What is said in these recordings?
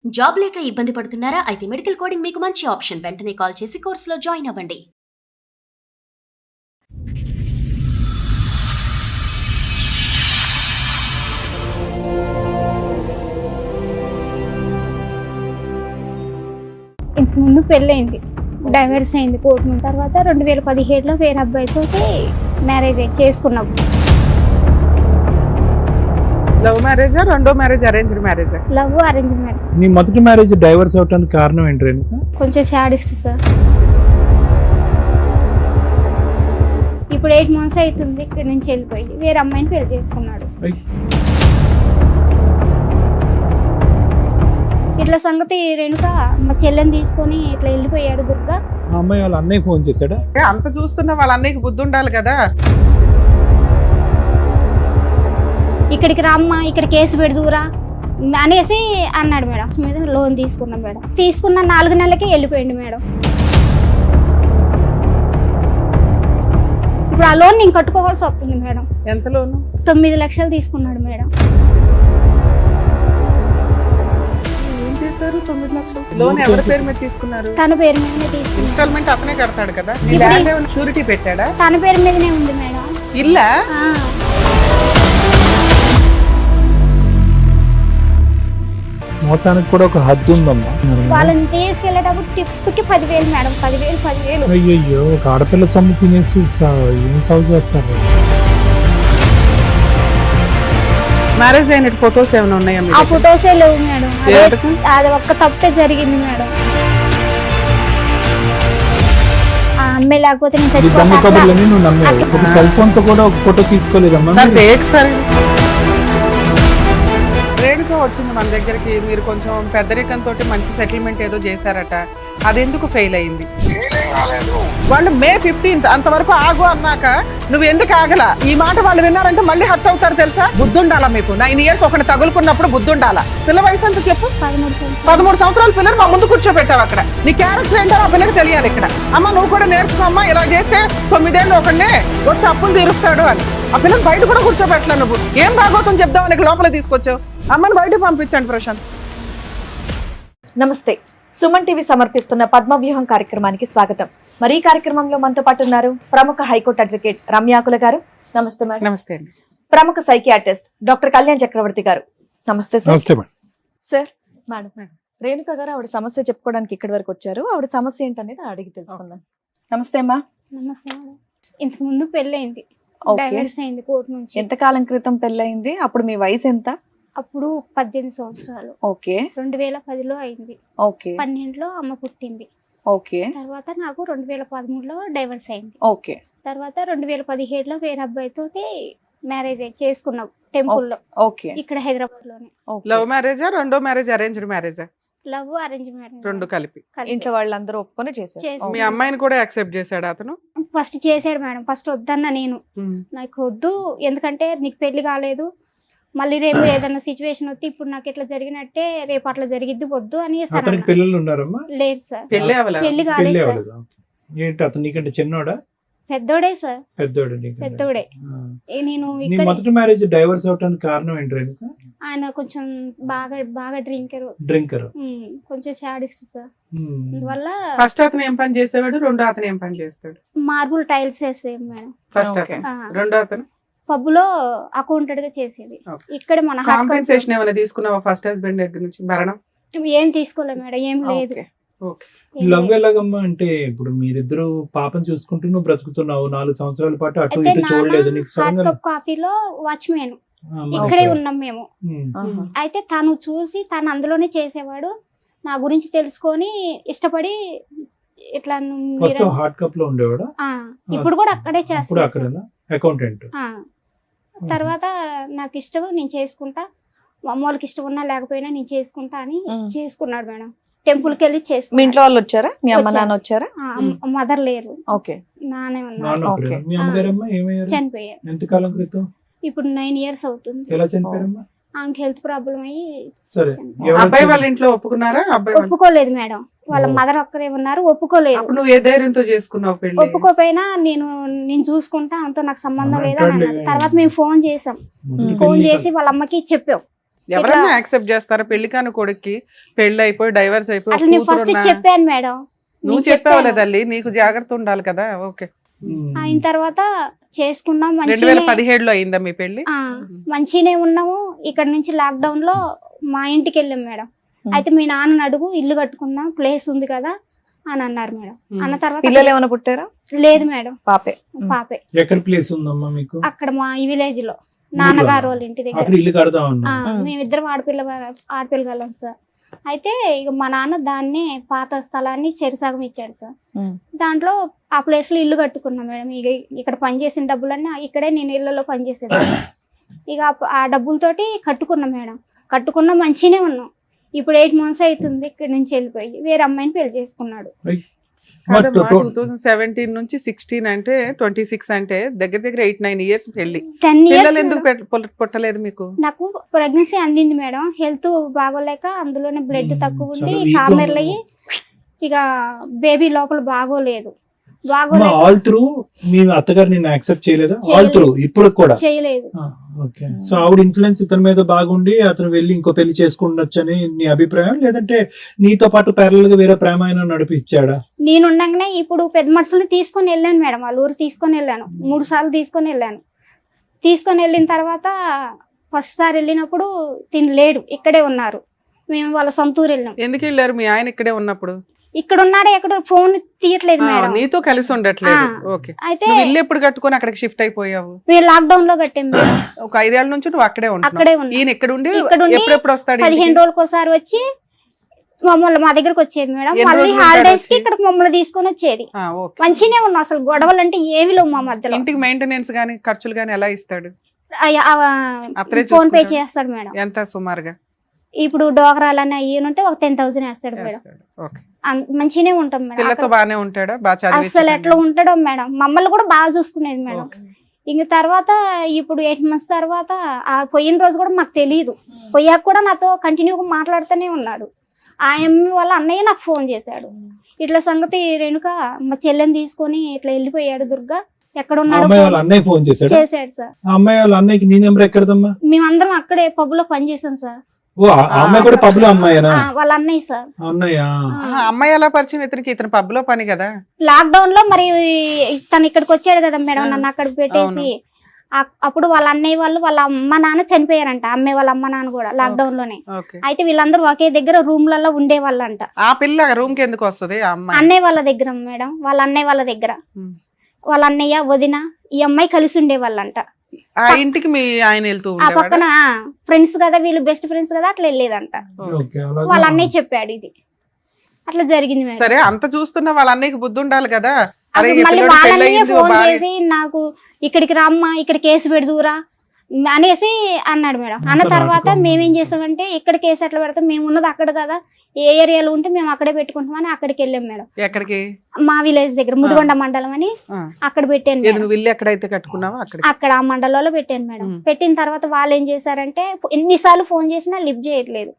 Job లేక ఇబ్బంది పడుతున్నారా? అయితే మెడికల్ కోడింగ్ మీకు మంచి ఆప్షన్. వెంటనే కాల్ చేసి కోర్సులో జాయిన్ అవ్వండి. ఇంతకు ముందు పెళ్ళయింది, డైవర్స్ అయింది కోర్టు నుంచి. తర్వాత 2017లో వేరే అబ్బాయితో మ్యారేజ్ చేసుకున్నాం. లవ్ మ్యారేజా, రెండో మ్యారేజ్ అరేంజ్డ్ మ్యారేజా? Love arrange marriage. నీ మొదటి మ్యారేజ్ డైవర్స్ అవడానికి కారణం ఏంటి రేణుక? కొంచెం సాడిస్ట్ సార్. ఇప్పుడు 8 months అవుతుంది ఇక్కడ నుంచి వెళ్ళిపోయి వేరే అమ్మాయిని పెళ్లి చేసుకున్నాడు. ఇట్లా సంగతి రేణుక మా చెల్లెని తీసుకొని ఇట్లా వెళ్ళిపోయాడు దుర్గా. ఆ అమ్మాయి వాళ్ళ అన్నయ్య ఫోన్ చేశాడా? అంత చూస్తున్న వాళ్ళ అన్నయ్యకి బుద్ధి ఉండాలి కదా. ఇక్కడికి రామ్మా, ఇక్కడ కేసు పెడుదురా అనేసి అన్నాడు మేడం. మీద లోన్ తీసుకున్నాం మేడం. తీసుకున్న 4 నెలలకే వెళ్ళిపోయింది మేడం. ఇప్పుడు ఆ లోన్ నేను కట్టుకోవాల్సి వస్తుంది మేడం. ఎంత లోను? 9 లక్షలు తీసుకున్నాడు మేడం. ఏం చేశారు? 9 లక్షలు లోన్ ఎవరి పేరు మీద తీసుకున్నారు? తన పేరు మీదనే తీసుకున్నాడు. ఇన్స్టాల్మెంట్ అతనే కడతాడు కదా. నీ ఇప్పుడు ల్యాండ్ ఏమైనా షూరిటీ పెట్టాడా? తన పేరు మీదనే ఉంది మేడం. ఇల్లా? ఆ, మోసానికి కూడా ఒక హద్దు ఉందమ్మా. వాళ్ళని తీసుకెళ్లేటప్పుడు టిప్కి 10,000 మేడం. 10,000. అయ్యయ్యో, ఒక ఆడపిల్ల సొమ్ము తినేసి ఏం సాగు చేస్తారు? మ్యారేజ్ అయినట్టు ఫొటోస్ ఏమైనా ఉన్నాయా మీ ఆ దగ్గర? ఫొటోసే లేవు మేడం. ఎందుకు? అది ఒక్క తప్పే జరిగింది మేడం. ఆ అమ్మాయి లేకపోతే నేను ఈ దమ్ము చచ్చిపోతా. కబుర్లని నువ్వు నమ్మేవు. ఇప్పుడు సెల్ ఫోన్ తో కూడా ఒక ఫోటో తీసుకోలేదమ్మా. Sir fake sir. రేణుక వచ్చింది మన దగ్గరికి. మీరు కొంచెం పెద్దరికంతో మంచి సెటిల్మెంట్ ఏదో చేశారట, అది ఎందుకు ఫెయిల్ అయింది? వాళ్ళు May 15th అంతవరకు ఆగు అన్నాక నువ్వు ఎందుకు ఆగలా? ఈ మాట వాళ్ళు విన్నారంటే మళ్ళీ హర్ట్ అవుతారు తెలుసా? బుద్ధుండాలా మీకు? 9 years ఒకటి తగులుకున్నప్పుడు బుద్ధుండాలా? పిల్ల వయసు ఎంత చెప్పు? 13 సంవత్సరాల పిల్లలు మా ముందు కూర్చోబెట్టావు అక్కడ. నీ క్యారెక్టర్ ఏంటో ఆ పిల్లకి తెలియాలి ఇక్కడ. అమ్మ నువ్వు కూడా నేర్చుకో అమ్మా, ఇలా చేస్తే 9 ఏళ్ళు ఒకడినే వచ్చి అప్పులు తీరుస్తాడు అని. ఆ పిల్లలు బయట కూడా కూర్చోబెట్టలే. నువ్వు ఏం భాగవతం చెప్దావు నీకు లోపల తీసుకొచ్చావు. అమ్మని బయట పంపించండి ప్రశాంత్. నమస్తే, సుమన్ టీవీ సమర్పిస్తున్న పద్మవ్యూహం కార్యక్రమానికి స్వాగతం. మరి ఈ కార్యక్రమంలో మనతో పాటు ఉన్నారు ప్రముఖ హైకోర్టు అడ్వకేట్ రమ్యాకుల గారు. నమస్తే మేడం. నమస్తే అండి. ప్రముఖ సైకియాట్రిస్ట్ డాక్టర్ కళ్యాణ్ చక్రవర్తి గారు. నమస్తే సార్. నమస్తే మేడం. సార్, మేడం రేణుక గారు ఆవిడ సమస్య చెప్పుకోవడానికి ఇక్కడి వరకు వచ్చారు. ఆవిడ సమస్య ఏంటనేది అడిగి తెలుసుకుందాం. నమస్తే అమ్మా. నమస్తే మేడం. ఇంతకు ముందు పెళ్ళయింది, ఓకే. డైవర్స్ అయింది కోర్టు నుంచి. ఎంత కాలం క్రితం పెళ్ళయింది? అప్పుడు మీ వయసు ఎంత? అప్పుడు 18 సంవత్సరాలు. ఓకే 2010లో అయింది. ఓకే 12లో అమ్మ పుట్టింది. ఓకే తర్వాత నాకు 2013లో డైవర్స్ అయింది. ఓకే తర్వాత 2017లో వేరే అబ్బాయితో మ్యారేజ్ చేసుకున్నాం టెంపుల్లో, ఓకే ఇక్కడ హైదరాబాద్ లోనే. లవ్ మ్యారేజా, రెండో మ్యారేజ్ అరేంజ్డ్ మ్యారేజా? Love arrange marriage. రెండు కలిపి. ఇంట్లో వాళ్ళందరూ ఒప్పుకొని చేశారు. మీ అమ్మాయిని కూడా యాక్సెప్ట్ చేశాడు అతను? ఫస్ట్ చేసాడు మేడం. ఫస్ట్ వద్దన్న నేను, నాకు వద్దు, ఎందుకంటే నీకు పెళ్లి కాలేదు, మళ్ళీ రేపు ఏదైనా సిచ్యువేషన్ వస్తే ఇప్పుడు నాకు ఇట్లా జరిగినట్టే రేపు అట్లా జరిగిద్ది, వద్దు అని అతనికి పిల్లలు ఉన్నారమ్మా? లేదు సార్, పెళ్ళి అవ్వలే. పెళ్లి పెళ్లి కాలేదు సార్. అవ్వలేదా? ఏంటి అతను నీకంటే చిన్నోడా? పెద్దోడే సార్, పెద్దోడు నీకంటే? పెద్దోడే. నేను నీ ఇక్కడ మొదటి మ్యారేజ్ డైవర్స్ అవడానికి కారణం ఏంటి రేణుక? ఆయన కొంచెం బాగా డ్రింకర్, డ్రింకర్. కొంచెం సాడిస్ట్ సార్. అందువల్ల ఫస్ట్ అతను ఏం పని చేసేవాడు, రెండో అతను ఏం పని చేస్తాడు? మార్బుల్ టైల్స్ వేసేది మేడం. First okay. అతను, రెండో అతను పబ్ లో అకౌంటెంట్ గా చేసేది. ఓకే. ఇక్కడ మన కాంపెన్సేషన్ ఏమైనా తీసుకున్నావా ఫస్ట్ హస్బెండ్ దగ్గర నుంచి? భరణం ఏం తీసుకోలేదు మేడం, ఏం లేదు. ఓకే. ఓకే. ఏం లవ్ లేదు. ఎలాగమ్మా అంటే ఇప్పుడు మీరిద్దరు పాపం చూసుకుంటూ నువ్వు బ్రతుకుతున్నావు 4 సంవత్సరాల పాటు, అటు అయితే ఇటు చూడలేదు నీకు హాట్ సడన్ గా. కప్ కాఫీలో వాచ్మెన్ ఆ, ఇక్కడే ఓకే. ఉన్నాం మేము. ఆహా. అయితే తను చూసి తను అందులోనే చేసేవాడు. నా గురించి తెలుసుకొని ఇష్టపడి ఇట్లా ఫస్ట్ హార్ట్ కప్ లో ఉండేవాడా? ఇప్పుడు కూడా అక్కడే అప్పుడు చేస్తాడు. అక్కడేనా అకౌంటెంట్? తర్వాత నాకు ఇష్టం, నేను చేసుకుంటా, మా అమ్మ వాళ్ళకి ఇష్టం ఉన్నా లేకపోయినా నేను చేసుకుంటా అని చేసుకున్నాడు మేడం. టెంపుల్ కి వెళ్ళి మీ చేసుకున్నాడు. ఇంట్లో వాళ్ళు వచ్చారా? మీ అమ్మ వచ్చారు. నాన్న వచ్చారా? మదర్ లేరు, ఓకే. నానే ఉన్నారు, నాన్న ఒక్కడేనా? మీ అమ్మగారమ్మా ఏమయ్యారు? చనిపోయారు. ఎంతకాలం క్రితం? ఇప్పుడు 9 years అవుతుంది. ఎలా చనిపోయారమ్మా? ఆమెకి హెల్త్ ప్రాబ్లం అయ్యి సరే, చనిపోయారు. ఎవరు అబ్బాయి వాళ్ళ ఇంట్లో ఒప్పుకున్నారా? అబ్బాయి వాళ్ళు ఒప్పుకోలేదు మేడం. వాళ్ళ ఓ. మదర్ ఒక్కరే ఉన్నారు, ఒప్పుకోలేదు. అప్పుడు నువ్వు ఏ ధైర్యంతో చేసుకున్నావు పెళ్లి? ఒప్పుకోపోయినా నేను చూసుకుంటా, అంతా నాకు సంబంధం అమ్మ లేదా అని అంటాడులే. అన్నారు. తర్వాత మేము ఫోన్ చేసాం, మొదటి ఫోన్ పెళ్లి చేసి వాళ్ళ అమ్మకి చెప్పాం. ఎవరన్నా యాక్సెప్ట్ చేస్తారా పెళ్లి కాని కొడుక్కి పెళ్లి అయిపోయి డైవర్స్ అయిపోయి అట్లా నేను ఫస్ట్ చెప్పాను మేడం. నువ్వు నేను చెప్పావు చెప్పాను. తల్లి నీకు జాగ్రత్త ఉండాలి కదా. ఓకే అయిన తర్వాత చేసుకున్నాం 2017లో అయిందా మీ పెళ్లి? మంచిగానే ఉన్నాము. ఇక్కడ నుంచి లాక్డౌన్ లో మా ఇంటికి వెళ్ళాం మేడం. అయితే మీ నాన్న అడుగు ఇల్లు కట్టుకుందాం ప్లేస్ ఉంది కదా అని అన్నారు మేడం. అన్న తర్వాత పిల్లలు ఏమైనా పుట్టారా? లేదు మేడం, పాపే. పాపే. ఎక్కడ ప్లేస్ ఉందమ్మా మీకు? అక్కడ మా ఈ విలేజ్ లో నాన్నగారు వాళ్ళ ఇంటి దగ్గర. అక్కడ ఇల్లు కడతా ఉన్నా. మేమిద్దరం ఆడపిల్లగలం సార్. అయితే ఇక మా నాన్న దాన్ని పాత స్థలాన్ని చెరిసగం ఇచ్చాడు సార్. దాంట్లో ఆ ప్లేస్ లో ఇల్లు కట్టుకున్నాం మేడం. ఇక ఇక్కడ పనిచేసిన డబ్బులన్నీ ఇక్కడే నేను ఇళ్లలో పనిచేసేది. ఇక ఆ డబ్బులతోటి కట్టుకున్నాం మేడం. కట్టుకున్నాం, మంచిగానే ఉన్నాం. ఇప్పుడు 8 months అవుతుంది ఇక్కడ నుంచి వెళ్ళిపోయి వేరే అమ్మాయిని పెళ్లి చేసుకున్నాడు. 2017 నుంచి 16 అంటే 26 అంటే దగ్గర దగ్గర 8-9 years పెళ్లి. 10 years పిల్లలు ఎందుకు పుట్టలేదు మీకు? నాకు ప్రెగ్నెన్సీ అందింది మేడం. హెల్త్ బాగోలేక అందులోనే బ్లడ్ తక్కువ ఉంది, చాలా weak కామెర్లు అయ్యి ఇక బేబీ లోపల బాగోలేదు. ఆల్ త్రూ మీ అత్తగారు నిన్ను యాక్సెప్ట్ చేయలేదా? ఆల్ త్రూ ఇప్పుడు కూడా చేయలేదు. ఓకే. సో ఆవిడ ఇన్ఫ్లుయెన్స్ ఇతని మీద బాగుండి అతను వెళ్ళి ఇంకో పెళ్లి చేసుకుండొచ్చని నీ అభిప్రాయం, లేదంటే నీతో పాటు ప్యారల్ గా వేరే ప్రేమ అయినా నడిపించాడా? నేను ఉండగానే ఇప్పుడు పెద్ద మనుషుల్ని తీసుకొని వెళ్ళాను మేడం. వాళ్ళ ఊరు తీసుకొని వెళ్ళాను. 3 సార్లు తీసుకొని వెళ్ళాను. తీసుకొని వెళ్ళిన తర్వాత ఫస్ట్ సారి వెళ్ళినప్పుడు తిని లేడు, ఇక్కడే ఉన్నారు. మేము వాళ్ళ సొంత ఊరు వెళ్ళాం. ఎందుకు వెళ్ళారు? మీ ఆయన ఇక్కడే ఉన్నప్పుడు ఇక్కడ ఉన్నాడు, ఎక్కడ ఫోన్ తీయట్లేదు మేడం. నీతో కలిసి ఉండట్లేదు. ఓకే. అయితే నువ్వు ఇల్లు ఎప్పుడు కట్టుకొని అక్కడికి షిఫ్ట్ అయిపోయావు? మేము లాక్డౌన్ లో కట్టాం మేడం. ఒక 5 ఏళ్ల నుంచి నువ్వు అక్కడే అక్కడే ఉంటున్నావు. ఉన్నా. ఈయన ఇక్కడ ఉండి ఇక్కడ ఉండి ఎప్పుడెప్పుడు వస్తాడు? 15 రోజులకు ఒకసారి వచ్చి మమ్మల్ని మా దగ్గరకు వచ్చేది మేడం. ఎన్ని మళ్ళీ రోజులు హాలిడేస్ కి ఉంటాడు ఇక్కడ మమ్మల్ని తీసుకొని వచ్చేది. ఓకే. మంచిగానే ఉన్నాం. అసలు గొడవలు అంటే ఏమి లేవు మా మధ్యలో. ఇంటికి మెయింటెనెన్స్ గానీ ఖర్చులు గానీ ఎలా ఇస్తాడు? అత్తరే ఫోన్ పే చూసుకుంటాడా? చేస్తాడు మేడం. ఎంత సుమారుగా? ఇప్పుడు డోకరాలని అయ్యి ఉంటే ఒక 10,000 వేస్తాడు మేడం. చేస్తాడు. ఓకే. మంచిగానే ఉంటాం మేడం. పిల్లతో బానే ఉంటాడా? బాగా అసలు ఎట్లా చదివి ఉంటాడో మేడం. మమ్మల్ని కూడా బాగా చూసుకునేది మేడం. ఓకే. ఇంక తర్వాత ఇప్పుడు 8 months తర్వాత ఆ పోయిన రోజు కూడా మాకు తెలియదు. పోయాక కూడా నాతో కంటిన్యూగా మాట్లాడుతూనే ఉన్నాడు. ఆ అమ్మ వాళ్ళ అన్నయ్య నాకు ఫోన్ చేశాడు. ఇట్లా సంగతి రేణుక మా చెల్లెని తీసుకొని ఇట్లా వెళ్ళిపోయాడు దుర్గా, ఎక్కడ ఉన్నాడు అమ్మాయి వాళ్ళ అన్నయ్య ఫోన్ చేశాడు. చేశాడు సార్. ఆ అమ్మాయి వాళ్ళ అన్నయ్యకి నీ నెంబర్ ఎక్కడదమ్మా? మేమందరం అక్కడే పబ్ లో పనిచేసాం సార్. ఓ ఆ అమ్మాయి కూడా పబ్ లో అమ్మాయినా? వాళ్ళ అన్నయ్య సార్. అన్నయ్య. అమ్మాయి ఎలా పరిచయం ఇతనికి? ఇతను పబ్ లో పని కదా. లాక్డౌన్ లో మరి తను ఇక్కడికి వచ్చాడు కదా మేడం, నన్ను అక్కడికి పెట్టేసి. అప్పుడు వాళ్ళ అన్నయ్య వాళ్ళు వాళ్ళ అమ్మ నాన్న చనిపోయారంట. అమ్మాయి వాళ్ళ అమ్మ నాన్న కూడా లాక్డౌన్ లోనే. ఓకే. అయితే వీళ్ళందరూ ఒకే దగ్గర రూమ్లలో ఉండేవాళ్ళంట. ఆ పిల్ల రూమ్ కి ఎందుకు వస్తది? ఆ అమ్మాయి అన్నయ్య వాళ్ళ దగ్గర మేడం. వాళ్ళ అన్నయ్య వాళ్ళ దగ్గర వాళ్ళ అన్నయ్య వదిన ఈ అమ్మాయి కలిసి ఉండేవాళ్ళంట. ఆ ఇంటికి మీ ఆయన వెళ్తూ ఆ ఉండేవాడా? పక్కన ఫ్రెండ్స్ కదా వీళ్ళు, బెస్ట్ ఫ్రెండ్స్ కదా, అట్లా వెళ్ళేదంట. ఓకే, అలాగా. వాళ్ళ అన్నయ్య చెప్పాడు ఇది. అట్లా జరిగింది మేడం. సరే, అంత చూస్తున్నా వాళ్ళ అన్నయ్యకి బుద్ధి ఉండాలి కదా. అరే అసలు ఈ మళ్ళీ పిల్లోడు వాళ్ళ పెళ్ళి అన్నయ్య అయ్యింది, ఓ ఫోన్ భార్య. చేసి నాకు ఇక్కడికి రమ్మా, ఇక్కడ కేసు పెడదురా అనేసి అన్నాడు మేడం. అన్న అంత తర్వాత నాటకం. మేమేం చేస్తామంటే ఇక్కడ కేసు ఎట్లా పెడతాం, మేము ఉన్నది అక్కడ కదా, ఏ ఏరియాలో ఉంటే మేము అక్కడే పెట్టుకుంటామని అక్కడికి వెళ్ళాం మేడం. ఎక్కడికి? మా విలేజ్ దగ్గర ముదిగొండ మండలం అని ఆ. అక్కడ పెట్టాను ఏది మేడం. నువ్వు ఇల్లు ఎక్కడైతే కట్టుకున్నావో అక్కడ? అక్కడ ఆ మండలంలో పెట్టాను మేడం. ఉమ్. పెట్టిన తర్వాత వాళ్ళు ఏం చేశారంటే ఎన్నిసార్లు ఫోన్ చేసినా లిఫ్ట్ చేయట్లేదు.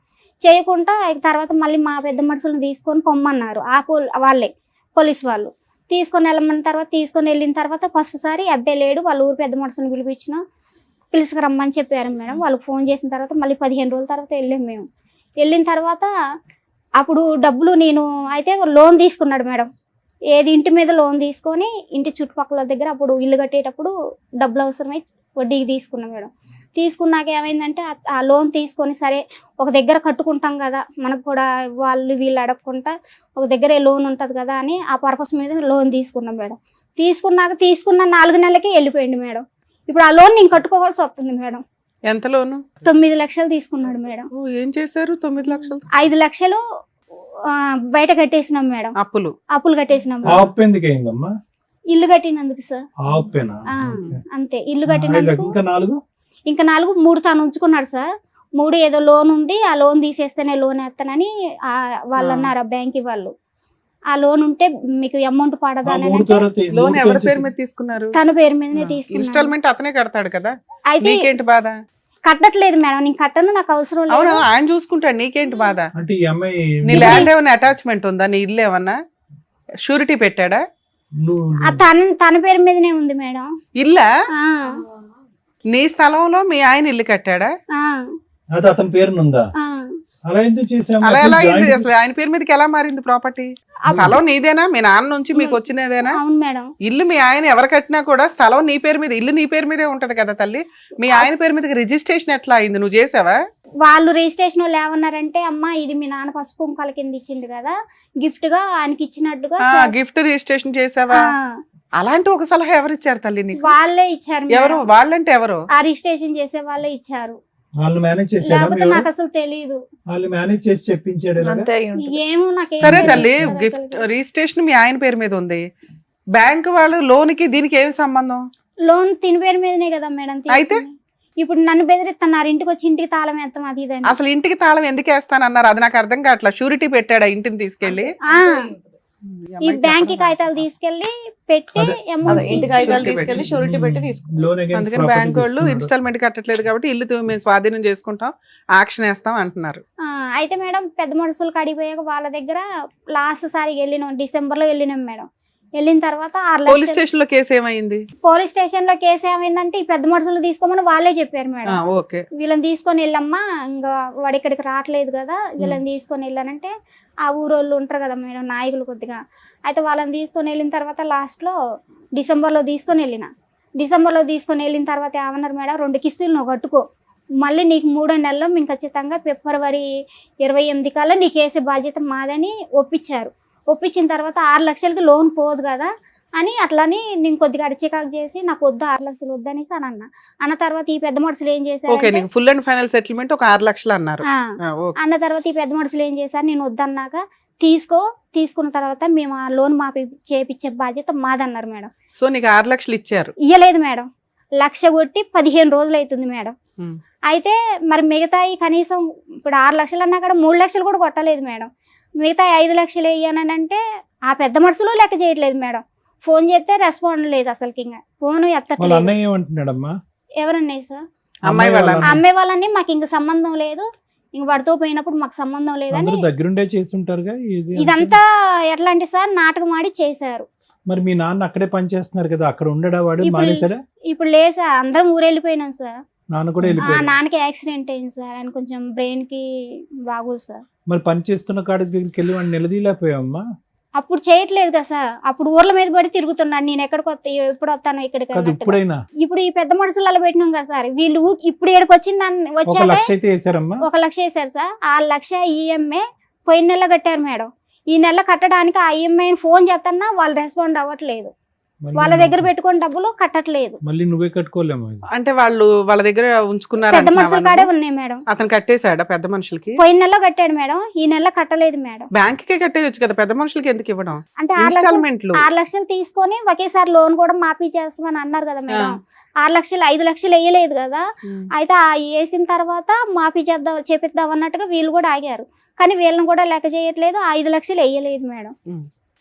చేయకుండా తర్వాత మళ్ళీ మా పెద్ద మనుషులను తీసుకొని పొమ్మన్నారు. వాళ్ళే పోలీస్ వాళ్ళు తీసుకొని వెళ్ళమన్న తర్వాత తీసుకొని వెళ్ళిన తర్వాత ఫస్ట్ సారి అబ్బాయి లేడు, వాళ్ళ ఊరు పెద్ద మనుషులను పిలుచుకురమ్మని చెప్పారు మేడం. వాళ్ళు ఫోన్ చేసిన తర్వాత మళ్ళీ 15 రోజుల తర్వాత వెళ్ళాం మేము. వెళ్ళిన తర్వాత అప్పుడు డబ్బులు నేను అయితే లోన్ తీసుకున్నాడు మేడం. ఏది ఇంటి మీద లోన్ తీసుకొని ఇంటి చుట్టుపక్కల దగ్గర అప్పుడు ఇల్లు కట్టేటప్పుడు డబ్బులు అవసరమై వడ్డీకి తీసుకున్నాం మేడం. తీసుకున్నాక ఏమైందంటే ఆ లోన్ తీసుకొని సరే ఒక దగ్గర కట్టుకుంటాం కదా, మనకు కూడా వాళ్ళు వీళ్ళు అడగకుండా ఒక దగ్గరే లోన్ ఉంటుంది కదా అని ఆ పర్పస్ మీద లోన్ తీసుకున్నాం మేడం. తీసుకున్న 4 నెలలకే వెళ్ళిపోయింది మేడం. ఇప్పుడు ఆ లోన్ నేను కట్టుకోవాల్సి వస్తుంది మేడం. ఎంత లోను? 9 లక్షలు తీసుకున్నాడు మేడం. ఓ, ఏం చేశారు 9 లక్షలు? 5 లక్షలు బయట కట్టేసినాం మేడం. అప్పులు కట్టేసినాం ఆ మేడం. అప్పు ఎందుకు అయిందమ్మా? ఇల్లు కట్టినందుకు సార్. ఆ అప్పేనా? అంతే, ఇల్లు కట్టినందుకు. ఇంకా 4 3 తాను ఉంచుకున్నాడు సార్. 3 ఏదో లోన్ ఉంది, ఆ లోన్ తీసేస్తేనే లోన్ వేస్తానని వాళ్ళు అన్నారు ఆ బ్యాంక్ వాళ్ళు. ఆ లోన్ ఉంటే మీకు అమౌంట్ పడదా అని అంటే లోన్ ఎవరి పేరు మీద తీసుకున్నారు? తన పేరు మీదనే తీసుకున్నాను. ఇన్స్టాల్మెంట్ అతనే కడతాడు కదా, అయితే నీకేంటి బాధ? కట్టట్లేదు మేడం, నేను కట్టను, నాకు అవసరం అవును, లేదు. ఆయన చూసుకుంటాడు, నీకేంటి బాధ? అంటే ఈ అమ్మాయి నీ ల్యాండ్ ఏమైనా అటాచ్మెంట్ ఉందా? నీ ఇల్లు ఏమన్నా షూరిటీ పెట్టాడా? తన పేరు మీదనే ఉంది మేడం. ఇల్లా? ఆ, నీ స్థలంలో మీ ఆయన ఇల్లు కట్టాడా? ఆ. అది అతని పేరునుందా? ఆ, అలా ఎందుకు చేసాము? అలా ఎలా అయింది జాయింట్ అసలు? ఆయన పేరు మీదకి ఎలా మారింది ప్రాపర్టీ? స్థలం నీదేనా? మీ నాన్న నుంచి మీకు వచ్చినదేనా? అవును మేడం. ఇల్లు మీ ఆయన ఎవరు కట్టినా కూడా స్థలం నీ పేరు మీద, ఇల్లు నీ పేరు మీదే ఉంటది కదా తల్లి. మీ ఆయన పేరు మీదకి రిజిస్ట్రేషన్ ఎట్లా అయింది? నువ్వు చేసావా? వాళ్ళు రిజిస్ట్రేషన్ వాళ్ళు ఏమన్నారంటే, అమ్మ ఇది మీ నాన్న పసుపు కుంకాల కింద ఇచ్చిండు కదా, గిఫ్ట్ గా ఆయనకి ఇచ్చినట్టుగా గిఫ్ట్ రిజిస్ట్రేషన్ చేసావా? అలాంటి ఒక సలహా ఎవరు ఇచ్చారు తల్లి నీకు? వాళ్ళే ఇచ్చారు ఎవరు? మేడం. వాళ్ళంటే ఎవరు? ఆ రిజిస్ట్రేషన్ చేసే వాళ్ళే ఇచ్చారు, వాళ్ళు మేనేజ్ చేసారా? లేకపోతే నాకు అసలు తెలియదు. వాళ్ళు మేనేజ్ చేసి చెప్పించాడు ఇలాగా? అంతే అయి ఉంటుంది. ఏమో నాకు సరే తల్లి, గిఫ్ట్ రిజిస్ట్రేషన్ మీ ఆయన పేరు మీద ఉంది, బ్యాంక్ వాళ్ళు లోన్ కి దీనికి ఏమి సంబంధం? లోన్ తిని పేరు మీదనే కదా మేడం అయితే? తీసుకుంది. ఇప్పుడు నన్ను బెదిరిస్తున్నారు, ఇంటికి వచ్చి ఇంటికి తాళం వేస్తాం అది ఇదని. అసలు ఇంటికి తాళం ఎందుకు వేస్తానన్నారు? అది నాకు అర్థం కావట్లా. షూరిటీ పెట్టాడా ఇంటిని తీసుకెళ్లి? ఆ, ఈ బ్యాంక్ కాగితాలు తీసుకెళ్లి పెట్టి అదే. amount అదే ఇంటి కాగితాలు Surety తీసుకెళ్లి పెట్టి. షూరిటీ పెట్టి తీసుకుంటాం. లోన్ against అందుకని property బ్యాంక్ వాళ్ళు తీసుకున్నారు. ఇన్స్టాల్మెంట్ కట్టట్లేదు కాబట్టి ఇల్లు మేము స్వాధీనం చేసుకుంటాం, యాక్షన్ వేస్తాం అంటున్నారు. ఆ, అయితే మేడం పెద్ద మనుషులు కడిపోయాక వాళ్ళ దగ్గర లాస్ట్ సారి వెళ్ళినాం, డిసెంబర్ లో వెళ్ళినాం మేడం. వెళ్ళిన తర్వాత 6 పోలీస్ లక్షలు స్టేషన్ లో కేసు ఏమైంది? పోలీస్ స్టేషన్ లో కేసు ఏమైందంటే, ఈ పెద్ద మనుషులు తీసుకోమని వాళ్ళే చెప్పారు మేడం. ఓకే. వీళ్ళని తీసుకొని వెళ్ళమ్మా, ఇంకా వాడు ఇక్కడికి రావట్లేదు కదా, వీళ్ళని తీసుకొని వెళ్ళానంటే ఆ ఊరోళ్ళు ఉంటారు కదా మేడం, నాయకులు కొద్దిగా, అయితే వాళ్ళని తీసుకొని వెళ్ళిన తర్వాత లాస్ట్లో డిసెంబర్లో తీసుకొని వెళ్ళిన తర్వాత ఏమన్నారు మేడం, 2 కిస్తీలు నువ్వు కట్టుకో, మళ్ళీ నీకు 3వ నెలలో మేము ఖచ్చితంగా ఫిబ్రవరి 28 కల్లా నీకు వేసే బాధ్యత మాదని ఒప్పించారు. ఒప్పించిన తర్వాత 6 లక్షలకి లోన్ పోదు కదా అని అట్లని నేను కొద్దిగా అడిచికాకు చేసి, నాకు వద్దు 6 లక్షలు వద్దనేసి అని అన్న తర్వాత ఈ పెద్ద మనుషులు ఏం ఓకే, చేశారు నీకు ఫుల్ అండ్ ఫైనల్ సెటిల్మెంట్ ఒక 6 లక్షలు అన్నారు. ఓకే. అన్న తర్వాత ఈ పెద్ద మనుషులు ఏం చేశారు, నేను వద్దన్నాక తీసుకున్న తర్వాత మేము ఆ లోన్ మాపి చేపించే బాధ్యత మాదన్నారు మేడం. సో నీకు 6 లక్షలు ఇచ్చారు? ఇయ్యలేదు మేడం, 1,00,000 కొట్టి 15 రోజులు అవుతుంది మేడం. ఉమ్. అయితే మరి మిగతాయి కనీసం ఇప్పుడు 6 లక్షలు అన్నా కూడా 3 లక్షలు కూడా కొట్టలేదు మేడం. మిగతా 5 లక్షలు వేయనంటే ఆ పెద్ద మనుషులు లెక్క చేయట్లేదు మేడం. ఫోన్ చేస్తే రెస్పాండ్ లేదు, అసలుకి ఇంకా ఫోన్ వాళ్ళ ఎత్తట్లేదు. అన్నయ్య ఏమంటున్నాడమ్మా? ఎవరన్నాయి సార్? అమ్మాయి వాళ్ళ వాళ్ళ అన్న. అమ్మాయి వాళ్ళని మాకు ఇంక సంబంధం లేదు, ఇంక వాడితో పోయినప్పుడు మాకు సంబంధం లేదని. అందరూ దగ్గరుండే చేస్తుంటారుగా ఇది. ఇదంతా ఎట్లా అంటే సార్, నాటకం ఆడి చేశారు. మరి మీ నాన్న అక్కడే పని చేస్తున్నారు కదా, అక్కడ ఉండడా వాడు? ఇప్పుడు- మానేశాడా? ఇప్పుడు లేదు సార్, అందరం ఊరెళ్ళిపోయినాం సార్. నాన్న కూడా ఆ వెళ్ళిపోయాడు. నాన్నకి యాక్సిడెంట్ అయింది సార్, ఆయన కొంచెం బ్రెయిన్ కి బాగోదు సార్. మరి పని చేస్తున్న కాడి దగ్గరికి వెళ్ళి వాడిని నిలదీలేకపోయావమ్మా? అప్పుడు చేయట్లేదు కదా సార్, అప్పుడు ఊర్ల మీద పడి తిరుగుతున్నాడు, నేను ఎక్కడికి వస్తా ఎప్పుడు వస్తాను ఇక్కడికి కాదు అన్నట్టుగా. ఇప్పుడైనా ఇప్పుడు ఈ పెద్ద మనుషులు అలా పెట్టినాం కదా సార్, వీళ్ళు ఇప్పుడు ఏడుకు వచ్చింది 1 వచ్చాక లక్ష అయితే వేసారమ్మా? 1 లక్ష వేశారు సార్. ఆ 1 లక్ష ఈఎంఐ పోయిన నెల కట్టారు మేడం. ఈ నెల కట్టడానికి ఆ ఈఎంఐని ఫోన్ చేస్తున్నా వాళ్ళు రెస్పాండ్ అవ్వట్లేదు, మళ్ళీ వాళ్ళ దగ్గర పెట్టుకుని డబ్బులు కట్టట్లేదు. మళ్ళీ నువ్వే కట్టుకోలేము. అంటే వాళ్ళు వాళ్ళ దగ్గర ఉంచుకున్నారు పెద్ద మనుషుల అంటున్నావా కాడే నువ్వు? ఉన్నాయి మేడం. అతను కట్టేశాడా పెద్ద మనుషులకి? పోయిన నెలలో కట్టాడు మేడం, ఈ నెల కట్టలేదు మేడం. బ్యాంక్ కే కట్టేయచ్చు కదా, పెద్ద మనుషులకి ఎందుకు ఇవ్వడం? అంటే 6 లక్షలు ఇన్స్టాల్మెంట్లు 6 లక్షలు తీసుకొని ఒకేసారి లోన్ కూడా మాఫీ చేస్తామని అన్నారు కదా మేడం. 6 లక్షలు 5 లక్షలు వేయలేదు కదా, అయితే ఆ వేసిన తర్వాత మాఫీ చేపిద్దాం అన్నట్టుగా వీళ్ళు కూడా ఆగారు, కానీ వీళ్ళని కూడా లెక్క చేయట్లేదు. 5 లక్షలు వేయలేదు మేడం.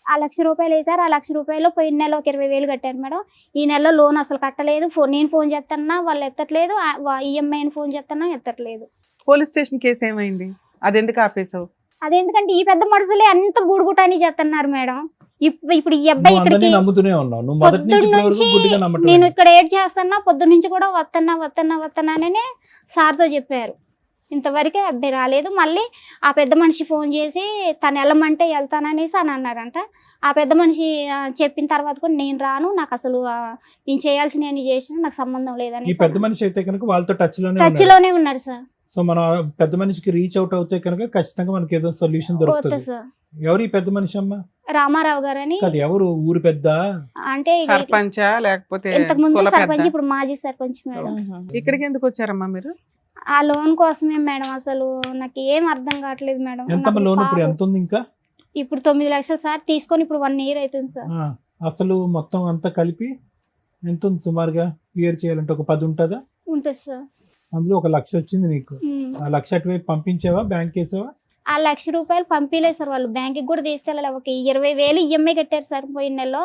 ఆ 1,00,000 రూపాయలు వేసారు. ఆ 1,00,000 రూపాయలు పోయిన నెల ఒక 20,000 కట్టారు మేడం. ఈ నెలలో లోన్ అసలు కట్టలేదు. నేను ఫోన్ చేస్తున్నా వాళ్ళు ఎత్తట్లేదు, ఈఎంఐని ఫోన్ చేస్తున్నా ఎత్తట్లేదు. పోలీస్ స్టేషన్ కేసు ఏమైంది? అది ఎందుకు ఆపేసావు? అదేందుకంటే ఈ పెద్ద మనుషులే అంత గూడుగుటాని చేస్తున్నారు మేడం. ఇప్పుడు ఈ అబ్బాయి నువ్వు అందరినీ ఇక్కడికి నమ్ముతూనే ఉన్నావు, నువ్వు మొదటి నుంచి పొద్దున్న ఇప్పటి వరకు నుంచి గుడ్డిగా నమ్మటం నేను లేదు. ఇక్కడ ఏడ్ చేస్తున్నా, పొద్దున్న నుంచి కూడా వస్తున్నాననే సార్తో చెప్పారు. ఇంతవరకే అబ్బాయి రాలేదు. మళ్ళీ ఆ పెద్ద మనిషి ఫోన్ చేసి తను వెళ్ళమంటే వెళ్తాననేసి అని అన్నారంట. ఆ పెద్ద మనిషి చెప్పిన తర్వాత కూడా నేను రాను, నాకు అసలు నేను చేయాల్సిన చేసిన నాకు సంబంధం ఈ లేదని పెద్ద మనిషి అయితే కనుక వాళ్ళతో టచ్ టచ్ లోనే ఉన్నారు సార్. సో మనం పెద్ద మనిషికి రీచ్ అవుట్ అవుతే కనుక ఖచ్చితంగా మనకి ఏదో సొల్యూషన్ పోతా దొరుకుతుంది. సార్. ఎవరు ఈ పెద్ద మనిషి అమ్మా? రామారావు గారని, కాదు ఎవరు ఊరు పెద్ద? అంటే సర్పంచా లేకపోతే ఇంతకు ముందు కుల సర్పంచ్, పెద్ద? ఇప్పుడు మాజీ సర్పంచ్ మేడం. ఇక్కడికి ఎందుకు వచ్చారమ్మా మీరు? ఆ లోన్ కోసమే మేడం. అసలు నాకు ఏం అర్థం కావట్లేదు మేడం. ఎంతమ్మా నాకు లోన్ ఇప్పుడు పాపం- ఎంత ఉంది ఇంకా? ఇప్పుడు 9 లక్షలు సార్ తీసుకొని ఇప్పుడు 1 ఇయర్ అవుతుంది సార్. అసలు మొత్తం అంతా కలిపి ఎంత ఉంది సుమారుగా? క్లియర్ చేయాలంటే ఒక 10 ఉంటుందా? ఉంటుంది సార్. అందులో 1 లక్ష వచ్చింది నీకు. ఉమ్. ఆ 1 లక్ష అటువైపు పంపించావా, బ్యాంక్ వేసావా? ఆ 1,00,000 రూపాయలు పంపించలేదు సార్, వాళ్ళు బ్యాంక్ కూడా తీసుకెళ్ళాలి. ఒక 20,000 ఈఎంఐ కట్టారు సార్ పోయిన నెలలో.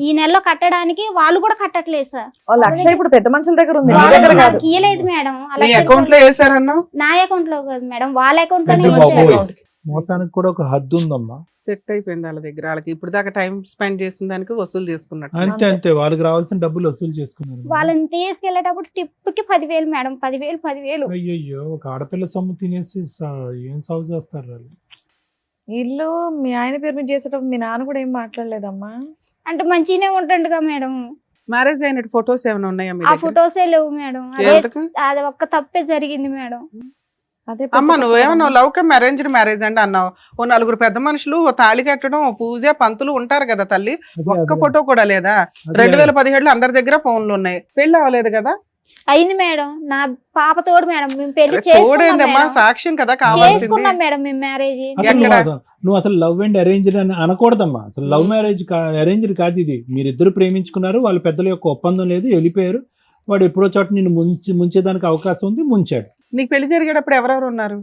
ఈ నెలలో కట్టడానికి వాళ్ళు కూడా కట్టట్లేదు సార్. 1,00,000 ఇప్పుడు పెద్ద మనుషుల దగ్గర ఉంది, నీ వాళ్ళ దగ్గర వాళ్ళు కాదు. నాకు ఇయ్యలేదు మేడం. ఆ నీ 1,00,000 అకౌంట్ లో వేసారన్నావు? నా అకౌంట్ లో కాదు మేడం, వాళ్ళ అకౌంట్ లోనే పెద్ద వేశారు. బాబోయ్. మోసానికి కూడా ఒక హద్దు ఉందమ్మా. సెట్ అయిపోయింది వాళ్ళ దగ్గర. వాళ్ళకి ఇప్పుడు దాకా టైం స్పెండ్ చేసిన దానికి వసూలు చేసుకున్నట్టు. అంతే అంతే, వాళ్ళకి రావాల్సిన డబ్బులు వసూలు చేసుకున్నారు. వాళ్ళని తీసుకెళ్లేటప్పుడు టిప్కి 10,000 మేడం, 10,000. అయ్యయ్యో, ఒక ఆడపిల్ల సొమ్ము తినేసి ఏం సాగు చేస్తారు వాళ్ళు. ఇల్లు మీ ఆయన పేరు మీద చేసేటప్పుడు మీ నాన్న కూడా ఏం మాట్లాడలేదమ్మా? అంటే మంచిగానే ఉంటుండగా మేడం. మ్యారేజ్ అయినట్టు ఫొటోస్ ఏమైనా ఉన్నాయా మీ ఆ దగ్గర? ఫొటోసే లేవు మేడం. ఎందుకు? అది ఒక్క తప్పే జరిగింది మేడం. అదే అమ్మ నువ్వేమన్నావు, లవ్ కమ్ అరేంజ్డ్ మ్యారేజ్ అండి అన్నావు. ఓ నలుగురు పెద్ద మనుషులు, ఓ తాళి కట్టడం, ఓ పూజ పంతులు ఉంటారు కదా తల్లి. ఒక్క ఫోటో కూడా లేదా? 2017 అందరి దగ్గర ఫోన్లు ఉన్నాయి. పెళ్లి అవ్వలేదు కదా? అయింది మేడం. నా పాప తోడు మేడం. మేము పెళ్లి తోడేందమ్మా, సాక్ష్యం కదా కావాల్సింది. చేసుకున్నాం మేడం మేము మ్యారేజ్. నువ్వు అసలు లవ్ అండ్ అరేంజ్డ్ అని అనకూడదమ్మా. అసలు లవ్ మ్యారేజ్ అరేంజ్డ్ కాదు ఇది. మీరిద్దరు ప్రేమించుకున్నారు, వాళ్ళ పెద్దల యొక్క ఒప్పందం లేదు, వెళ్ళిపోయారు. వాడు ఎప్పుడో చోట నిన్ను ముంచేదానికి అవకాశం ఉంది, ముంచాడు. నీకు పెళ్లి జరిగేటప్పుడు ఎవరెవరు ఉన్నారు?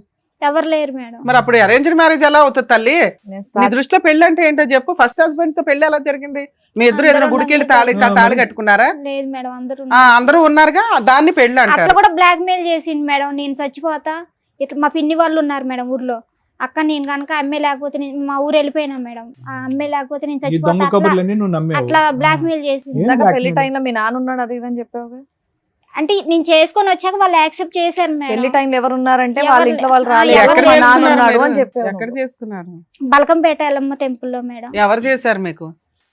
ఎవరు లేరు మేడం. మరి అప్పుడు అరేంజ్డ్ మ్యారేజ్ ఎలా అవుతుంది తల్లి? నీ దృష్టిలో పెళ్లి అంటే ఏంటో చెప్పు. ఫస్ట్ హస్బెండ్ తో పెళ్లి ఎలా జరిగింది? మీ ఇద్దరు ఏదైనా గుడికి వెళ్ళి తాళి కట్టుకున్నారా? లేదు మేడం, అందరూ ఉన్నారుగా, దాన్ని పెళ్లి అట్లా అంటారు. కూడా బ్లాక్ మెయిల్ చేసిండు మేడం. నేను చచ్చిపోతా ఇట్లా. మా పిన్ని వాళ్ళు ఉన్నారు మేడం ఊర్లో. అక్క నేను కనుక అమ్మే లేకపోతే మా ఊరు వెళ్ళిపోయినా మేడం. ఆ అమ్మే లేకపోతే నేను ఈ దొంగ చచ్చిపోతా కబుర్లన్నీ నువ్వు నమ్మేవు. అట్లా బ్లాక్ మెయిల్ చేసింది. ఏం ఇందాక blackmail? పెళ్లి టైంలో మీ నాన్న ఉన్నాడు అది ఇదని చెప్పావు. అంటే నేను చేసుకొని వచ్చాక వాళ్ళు యాక్సెప్ట్ చేశారు పెళ్లి మేడం. టైంలో ఎవరు ఉన్నారంటే వాళ్ళ ఎవరు ఇంట్లో వాళ్ళు ఆ, రాలేదు, ఎక్కడ మా నాన్న చేసుకున్నారు ఉన్నాడు మీరు? అని చెప్పావు. ఎక్కడ చేసుకున్నారు? బలకంపేట ఎల్లమ్మ టెంపుల్ లో మేడం. ఎవరు చేశారు మీకు?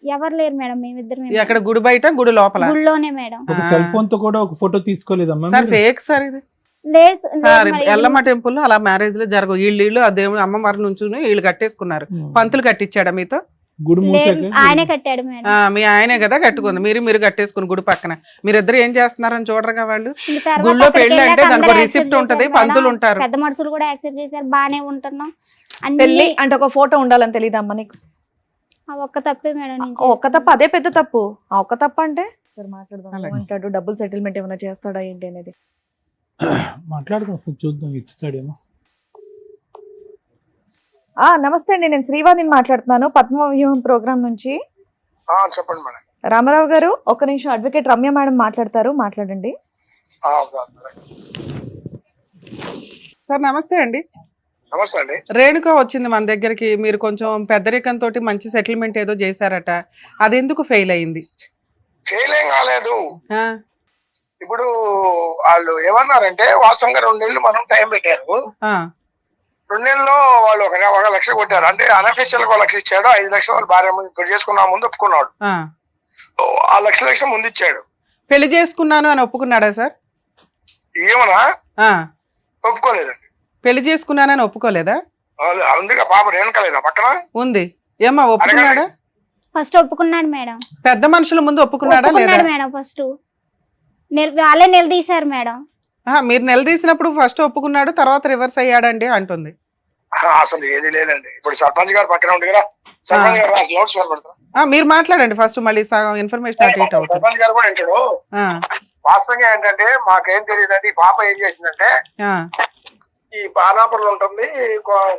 ఎవరు లేరు మేడం, మేమిద్దరం ఎక్కడ, గుడి బయట గుడి లోపల? గుళ్ళోనే మేడం. ఒక సెల్ ఫోన్ తో కూడా ఒక ఫోటో తీసుకోలేదమ్మా సార్ మీరు? ఫేక్ సార్ ఇది. లేదు సార్ మరి. ఎల్లమ్మ టెంపుల్ లో అలా మ్యారేజ్ లో జరగవు. వీళ్ళు ఆ దేవుడు అమ్మవారి నుంచి వీళ్ళు కట్టేసుకున్నారు. పంతులు కట్టించాడా మీతో? గుడి లేదు, మూసాక ఆయనే కట్టాడు మేడం. మీ ఆయనే కదా కట్టుకుంది. మీరు కట్టేసుకుని గుడి పక్కన. మీరిద్దరు ఏం చేస్తున్నారని చూడరుగా వాళ్ళు. ఇంక తర్వాత గుళ్ళో అక్కడికి పెళ్లి అంటే వెళ్ళాక దానికి అందరూ రిసిప్ట్ accept ఉంటది, చేశారు పంతులు మేడం. ఉంటారు. పెద్ద మనుషులు కూడా యాక్సెప్ట్ చేశారు. బానే ఉంటున్నాం పెళ్లి అన్ని. అంటే ఒక ఫోటో ఉండాలని తెలియదమ్మా నీకు? ఆ ఒక్క తప్పే మేడం. నేను ఒక్క తప్పు, అదే పెద్ద తప్పు. ఆ ఒక్క తప్పు అంటే సరే మాట్లాడదాం. అలాగే. అంటాడు డబ్బుల్ సెటిల్మెంట్ ఏమైనా చేస్తాడా ఏంటి అనేది. మాట్లాడుతాం, అసలు చూద్దాం ఇస్తాడేమో. నమస్తే అండి, నేను శ్రీవాణిని మాట్లాడుతున్నాను పద్మవ్యూహం ప్రోగ్రామ్ నుంచి. చెప్పండి మేడం. రామారావు గారు ఒక్క నిమిషం, అడ్వకేట్ రమ్య మేడం మాట్లాడతారు, మాట్లాడండి. సార్ నమస్తే అండి. నమస్తే అండి. రేణుక వచ్చింది మన దగ్గరికి. మీరు కొంచెం పెద్దరికంతో మంచి సెటిల్మెంట్ ఏదో చేశారట, అది ఎందుకు ఫెయిల్ అయింది? ఫెయిల్ ఏం కాలేదు. ఆ, ఇప్పుడు వాళ్ళు ఏమన్నారంటే వాస్తవంగా 2 నెలలు మనం టైం పెట్టారు. ఆ, 2 నెలల్లో వాళ్ళు 1 లక్ష కొట్టారు. అంటే అన్అఫీషియల్ గా 1 లక్ష ఇచ్చాడు. 5 లక్షలు వాళ్ళ భార్య ఇప్పుడు చేసుకున్నా ముందు ఒప్పుకున్నాడు. ఆ. ఆ లక్ష ముందు ఇచ్చాడు. పెళ్లి చేసుకున్నాను అని ఒప్పుకున్నాడా సార్? ఏమన్నా ఆ, ఒప్పుకోలేదండి. పెళ్లి చేసుకున్నానని ఒప్పుకోలేదా? అందుకే పాప రేణుకలేదా పక్కన ఉంది. ఏమ్మా ఒప్పుకున్నాడా? ఫస్ట్ ఒప్పుకున్నాడు మేడం. పెద్ద మనుషుల ముందు ఒప్పుకున్నాడా లేదా? ఒప్పుకున్నాడు మేడం. ఫస్ట్ వాళ్ళే నిలదీశారు మేడం. మీరు నిలదీసినప్పుడు ఫస్ట్ ఒప్పుకున్నాడు, తర్వాత రివర్స్ అయ్యాడండి అంటుంది. అసలు ఏది లేదండి. ఇప్పుడు సర్పంచ్ గారు పక్కన ఉంది కదా, సర్పంచ్ గారు నోట్స్ పెడతారు. మీరు మాట్లాడండి ఫస్ట్, మళ్ళీ సగం ఇన్ఫర్మేషన్ అటు ఇటు అవుతుంది. సర్పంచ్ గారు కూడా వింటాడు. ఆ, వాస్తవంగా ఏంటంటే మాకేం తెలియదండి. ఈ పాప ఏం చేసిందంటే ఆ, ఈ బాణాపురంలో ఉంటుంది.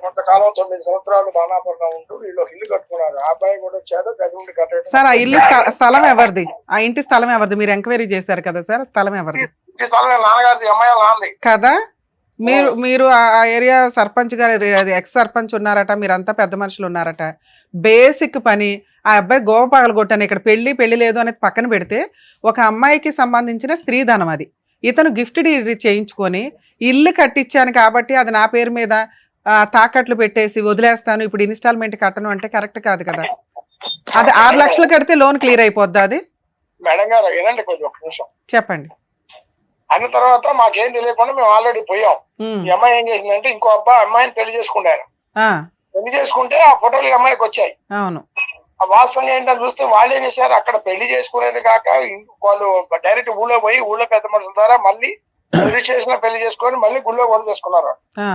కొంతకాలం 9 సంవత్సరాలు బాణాపురంలో ఉంటూ వీళ్ళు ఇల్లు కట్టుకున్నారు. ఆ అబ్బాయి కూడా వచ్చాడు, గది ఉండి కట్టాడు. సార్ ఆ ఇల్లు స్థలం ఎవరిది? ఆ ఇంటి స్థలం ఎవరిది? మీరు ఎంక్వైరీ చేశారు కదా సార్, స్థలం ఎవరిది? ఈ స్థలం నాన్నగారిది, అమ్మాయి నాంది కదా. మీరు ఆ ఏరియా సర్పంచ్ గారు, అది ఎక్స్ సర్పంచ్ ఉన్నారట, మీరంతా పెద్ద మనుషులు ఉన్నారట. బేసిక్ పని ఆ అబ్బాయి గోవ పగలగొట్టాను. ఇక్కడ పెళ్లి లేదు అనేది పక్కన పెడితే, ఒక అమ్మాయికి సంబంధించిన స్త్రీధనం అది. ఇతను గిఫ్ట్ డీడ్ చేయించుకొని ఇల్లు కట్టించాను కాబట్టి అది నా పేరు మీద తాకట్లు పెట్టేసి వదిలేస్తాను, ఇప్పుడు ఇన్స్టాల్మెంట్ కట్టను అంటే కరెక్ట్ కాదు కదా. అది 6 లక్షలు కడితే లోన్ క్లియర్ అయిపోద్దా అది? మేడం గారు ఏనండి కొంచెం ఒక నిమిషం చెప్పండి. అన్న తర్వాత మాకేం తెలియకుండా మేము ఆల్రెడీ పోయాం. ఉమ్, ఈ అమ్మాయి ఏం చేసిందంటే ఇంకో అమ్మాయిని పెళ్లి చేసుకుంటారు. ఆ, పెళ్లి చేసుకుంటే ఆ ఫోటోలు ఈ అమ్మాయికి వచ్చాయి. అవును. ఆ వాస్తవంగా ఏంటని చూస్తే వాళ్ళు ఏం చేశారు, అక్కడ పెళ్లి చేసుకునేది కాక వాళ్ళు డైరెక్ట్ ఊళ్ళో పోయి ఊళ్ళో పెద్ద మనుషుల ద్వారా మళ్ళీ రిజిస్ట్రేషన్ పెళ్లి చేసుకొని మళ్ళీ గుళ్ళో కూడా చేసుకున్నారు. ఆ,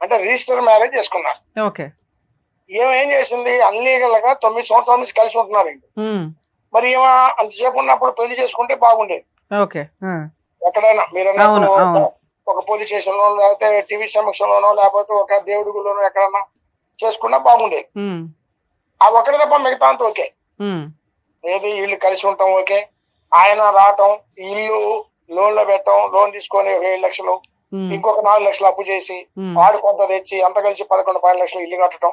అంటే రిజిస్టర్ మ్యారేజ్ చేసుకున్నారు. ఓకే. ఏం చేసింది, అన్లీగల్ గా 9 సంవత్సరాల నుంచి కలిసి ఉంటున్నారు. ఉమ్, మరి ఏమో అంతసేపు ఉన్నప్పుడు పెళ్లి చేసుకుంటే బాగుండేది. ఓకే. ఆ, ఎక్కడైనా మీరు అవును, అవును. ఒక పోలీస్ స్టేషన్ లోనో లేకపోతే టీవీ సమక్షంలోనో లేకపోతే ఒక దేవుడి గుళ్ళోనో ఎక్కడన్నా చేసుకున్నా బాగుండేది. ఉమ్, ఆ ఒకటి తప్ప మిగతా అంతా ఓకే. ఉమ్, ఏది ఇల్లు కలిసి ఉంటాం ఓకే. ఆయన రావటం, ఇల్లు లోన్ లో పెట్టడం, లోన్ తీసుకొని 7 లక్షలు ఇంకొక 4 లక్షలు అప్పు చేసి వాడు కొంత తెచ్చి అంత కలిసి 11-12 లక్షలు ఇల్లు కట్టడం,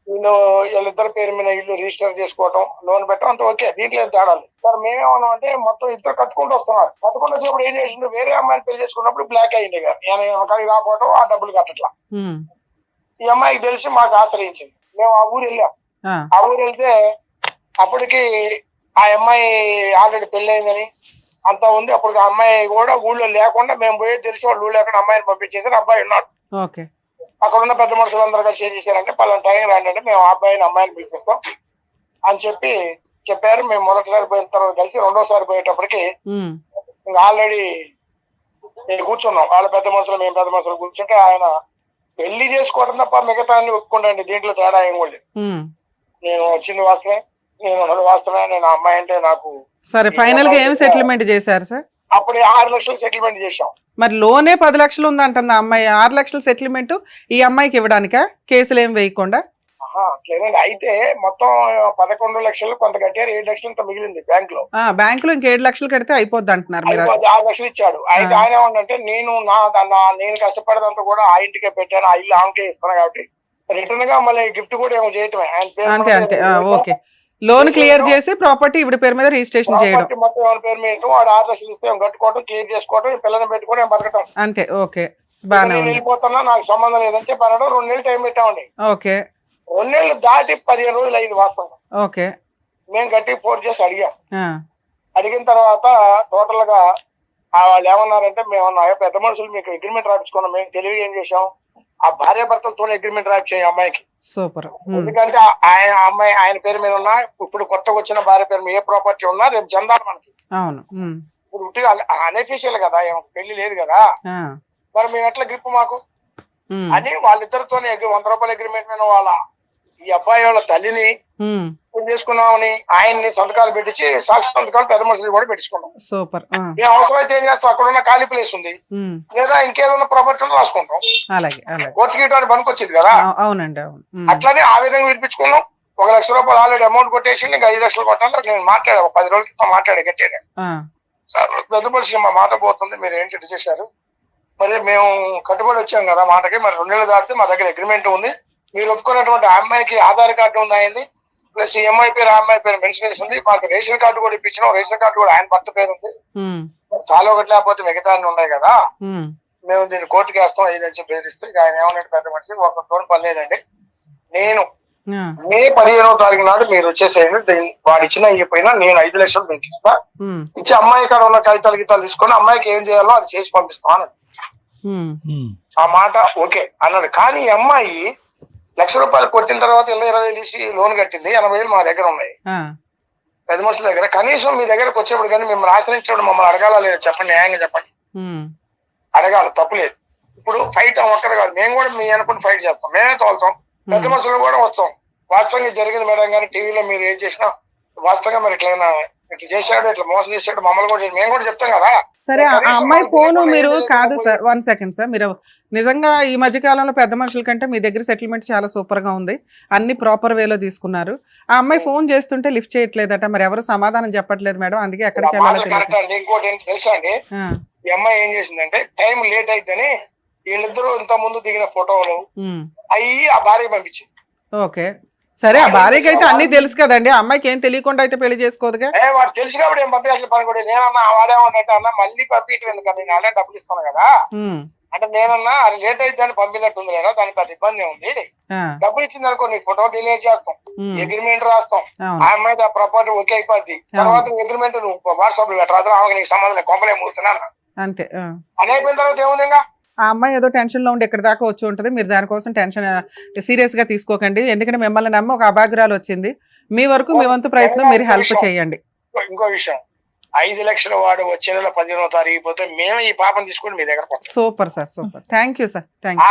వీళ్ళిద్దరి పేరు మీద ఇల్లు రిజిస్టర్ చేసుకోవటం, లోన్ పెట్టడం, అంత ఓకే, దీంట్లో ఏం తేడా లేదు. సార్ మేమేమన్నా అంటే మొత్తం ఇద్దరు కట్టుకుంటూ వస్తున్నారు. కట్టుకుంటూ వచ్చినప్పుడు ఏం చేసిండు, వేరే అమ్మాయిని పెళ్లి చేసుకున్నప్పుడు బ్లాక్ అయ్యింది, కానీ రాకపోవటం, ఆ డబ్బులు కట్టట్లా. ఈ అమ్మాయికి తెలిసి మాకు ఆశ్రయించింది. మేము ఆ ఊరు వెళ్ళాం. ఆ ఊరు వెళ్తే అప్పటికి ఆ అమ్మాయి ఆల్రెడీ పెళ్లి అయిందని అంతా ఉంది. అప్పుడు ఆ అమ్మాయి కూడా ఊళ్ళో లేకుండా మేము పోయి తెలిసి వాళ్ళు ఊళ్ళో ఎక్కడ అమ్మాయిని పంపించేసారు. అబ్బాయి ఉన్నాడు. అక్కడ ఉన్న పెద్ద మనుషులందరూ కలిసి ఏం చేశారంటే, పలానా టైం రాండి అంటే మేము ఆ అబ్బాయిని అమ్మాయిని పిలిపిస్తాం అని చెప్పారు. మేము మొదటిసారి పోయిన తర్వాత కలిసి రెండోసారి పోయేటప్పటికి ఇంకా ఆల్రెడీ కూర్చున్నాం. వాళ్ళ పెద్ద మనుషులు మేము పెద్ద మనుషులు కూర్చుంటే ఆయన పెళ్లి చేసుకోవడం తప్ప మిగతా అన్ని ఒప్పుకుంటాండి, దీంట్లో తేడా ఏం కూడా. నేను వచ్చింది వాస్తవే, నేను ఉన్నది వాస్తవే, నేను అమ్మాయి అంటే నాకు. సరే, ఫైనల్ గా ఏం సెటిల్మెంట్ చేశారు సార్? అప్పుడు 6 లక్షలు సెటిల్మెంట్ చేశాం. మరి లోనే 10 లక్షలు ఉంది అంటుంది ఆ అమ్మాయి. 6 లక్షల సెటిల్మెంట్ ఈ అమ్మాయికి ఇవ్వడానికా, కేసులు ఏం వేయకుండా? లేదండి, అయితే మొత్తం 11 లక్షలు కొంత కట్టారు, 7 లక్షలు ఇంత మిగిలింది బ్యాంక్ లో. బ్యాంక్ లో ఇంక 7 లక్షలు కడితే అయిపోద్ది అంటున్నారు మీరు. 6 లక్షలు ఇచ్చాడు. అయితే ఆయన ఏమంటే, నేను కష్టపడేదంతా కూడా ఆ ఇంటికే పెట్టాను, ఆ ఇల్లు ఆమెకే ఇస్తాను కాబట్టి రిటర్న్ గా మళ్ళీ గిఫ్ట్ కూడా ఏమో చేయటమే. అంతే అంతే, ఓకే. లోన్ క్లియర్ చేసి ప్రాపర్టీ ఇవిడ పేరు మీద రిజిస్ట్రేషన్ చేయడం, మొత్తం ఎవరి పేరు మీద వాడు 6 లక్షలు ఇస్తే కట్టుకోవడం, క్లియర్ చేసుకోవడం, పిల్లల్ని పెట్టుకోవడం, బతకటం అంతే. ఓకే, బాగా వెళ్ళిపోతున్నా, నాకు సంబంధం లేదని చెప్పి అనడం. 2 నెలలు టైం పెట్టామండి. ఓకే. 2 నెలలు దాటి 15 రోజులు అయింది వాస్తవం. ఓకే. మేము గట్టి ఫోర్స్ చేసి అడిగాం. అడిగిన తర్వాత టోటల్ గా వాళ్ళు ఏమన్నారంటే, మేము పెద్ద మనుషులు మీకు అగ్రిమెంట్ రాయించుకున్నాం, మేము తెలివి ఏం చేసాం, ఆ భార్య భర్తలతో అగ్రిమెంట్ రాయించాం అమ్మాయికి. సూపర్. ఎందుకంటే ఆయన పేరు మీద ఉన్నా, ఇప్పుడు కొత్తగా వచ్చిన భార్య పేరు మీద ఏ ప్రాపర్టీ ఉన్నా రేపు జందాలు మనకి. అవును. ఇప్పుడు అనఫీషియల్ కదా, పెళ్లి లేదు కదా, మరి మేము ఎట్లా గ్రిప్ మాకు అని వాళ్ళిద్దరితో 100 రూపాయల అగ్రిమెంట్ మీద ఈ అబ్బాయి వాళ్ళ తల్లిని చేసుకున్నామని ఆయన్ని సంతకాలు పెట్టించి సాక్షి సంతకాలు పెద్ద మనుషులు కూడా పెట్టించుకున్నాం. సూపర్. మేము అవసరమైతే ఏం చేస్తాం, అక్కడ ఉన్న ఖాళీ ప్లేస్ ఉంది లేదా ఇంకేదన్నా ప్రాపర్టీ రాసుకుంటాం. కోర్టు గీయడానికి పనికొచ్చింది కదా. అవునండి, అవును. అట్లానే ఆ విధంగా వినిపించుకున్నాం. 1 లక్ష రూపాయలు ఆల్రెడీ అమౌంట్ కొట్టేసి ఇంకా 5 లక్షలు కొట్టాలి. నేను మాట్లాడా, 10 రోజుల క్రితం మాట్లాడే గట్టాడు. సార్ పెద్ద మనిషి మా మాట పోతుంది, మీరు ఏంటి చేశారు, మరి మేము కట్టుబడి వచ్చాం కదా మాటకి, మరి 2 నెలలు దాటితే మా దగ్గర అగ్రిమెంట్ ఉంది, మీరు ఒప్పుకున్నటువంటి అమ్మాయికి ఆధార్ కార్డు ఉంది అయింది, ప్లస్ ఈఎంఐ పేరు ఆ అమ్మాయి పేరు మెన్షన్ చేసి ఉంది, మాకు రేషన్ కార్డు కూడా ఇప్పించినాం, రేషన్ కార్డు కూడా ఆయన భర్త పేరు ఉంది, చాలా ఒకటి లేకపోతే మిగతా అన్ని ఉన్నాయి కదా, మేము దీన్ని కోర్టుకి వేస్తాం ఇదని చెప్పి బెదిరిస్తే ఆయన ఏమన్నట్టు పెద్ద మనిషి, ఒక తోడు పని లేదండి, నేను మే 15వ తారీఖు నాడు మీరు వచ్చేసేయండి, వాడు ఇచ్చినా ఇవ్వకపోయినా నేను 5 లక్షలు మీకు ఇస్తా, ఇచ్చి అమ్మాయి కాడ ఉన్న కాగితాలు గీతాలు తీసుకొని అమ్మాయికి ఏం చేయాలో అది చేసి పంపిస్తాను. ఆ మాట ఓకే అన్నాడు. కానీ ఈ అమ్మాయి 1 లక్ష రూపాయలు కొట్టిన తర్వాత 20,000 తీసి లోన్ కట్టింది. 80,000 మా దగ్గర ఉన్నాయి పెద్ద మనుషుల దగ్గర. కనీసం మీ దగ్గరకు వచ్చేప్పుడు కానీ మిమ్మల్ని ఆశ్రయించినప్పుడు మమ్మల్ని అడగాల లేదు చెప్పండి, న్యాయంగా చెప్పండి. అడగాలి, తప్పులేదు. ఇప్పుడు ఫైట్ ఒక్కడ కాదు, మేము కూడా మీ అనుకుని ఫైట్ చేస్తాం, మేమే తోలుతాం, పెద్ద మనుషులు కూడా వస్తాం. వాస్తవంగా జరిగింది మేడం కానీ టీవీలో మీరు ఏం చేసినా వాస్తవంగా మరి ఇట్లా చేశాడు, ఇట్లా మోసం చేశాడు, మమ్మల్ని కూడా మేము కూడా చెప్తాం కదా. సరే, ఆ అమ్మాయి ఫోన్ మీరు కాదు సార్, 1 సెకండ్ సార్, మీరు నిజంగా ఈ మధ్య కాలంలో పెద్ద మనుషుల కంటే మీ దగ్గర సెటిల్మెంట్ చాలా సూపర్ గా ఉంది, అన్ని ప్రాపర్ వేలో తీసుకున్నారు. ఆ అమ్మాయి ఫోన్ చేస్తుంటే లిఫ్ట్ చేయట్లేదట, మరి ఎవరు సమాధానం చెప్పట్లేదు మేడం, అందుకే ఎక్కడికి వెళ్ళాలో తెలియదు. ఇంకోటి ఏంటి తెలుసా అండి, ఈ అమ్మాయి ఏం చేసిందంటే టైం లేట్ అయిద్దని వీళ్ళిద్దరూ ఇంత ముందు దిగిన ఫోటోలు అయ్యి ఆ భార్య పంపించింది. ఓకే, సరే, ఆ భార్యకి అయితే అన్ని తెలుసు కదండి, ఆ అమ్మాయికి ఏం తెలియకుండా అయితే పెళ్లి చేసుకోదుగా. వాడు తెలిసి కాబట్టి ఏం పంపించాల్సిన పని కూడా నేనన్నా వాడేమన్నట్టు అన్న మళ్ళీ పంపించడం ఎందుకంటే నేను అలాగే డబ్బులు ఇస్తాను కదా అంటే నేనన్నా అది లేట్ అయితే దాన్ని పంపినట్టుంది కదా, దానికి పెద్ద ఇబ్బంది ఉంది, డబ్బులు ఇచ్చిన అనుకో నీ ఫోటో డిలీట్ చేస్తాం, అగ్రిమెంట్ రాస్తాం, ఆ అమ్మాయి ఆ ప్రాపర్టీ ఓకే అయిపోద్ది, తర్వాత అగ్రిమెంట్ నువ్వు వాట్సాప్ లో పెట్టరాదు, ఆమెకి నీకు సంబంధం కంపెనీ మూతున్నా అంతే. అని అయిపోయిన తర్వాత ఏముంది ఇంకా ఆ అమ్మాయి ఏదో టెన్షన్ లో ఉండి ఇక్కడ దాకా వచ్చి ఉంటుంది, మీరు దానికోసం టెన్షన్ సీరియస్ గా తీసుకోకండి, ఎందుకంటే మిమ్మల్ని నమ్మి ఒక అభాగ్రాలు వచ్చింది, మీ వరకు మీ వంతు ప్రయత్నం మీరు హెల్ప్ చేయండి. ఇంకో విషయం, 5 లక్షల వాడు వచ్చే నెల 15వ తారీఖు పోతే మేము ఈ పాపం తీసుకుని మీ దగ్గర. Super sir, super, thank you sir, thank you.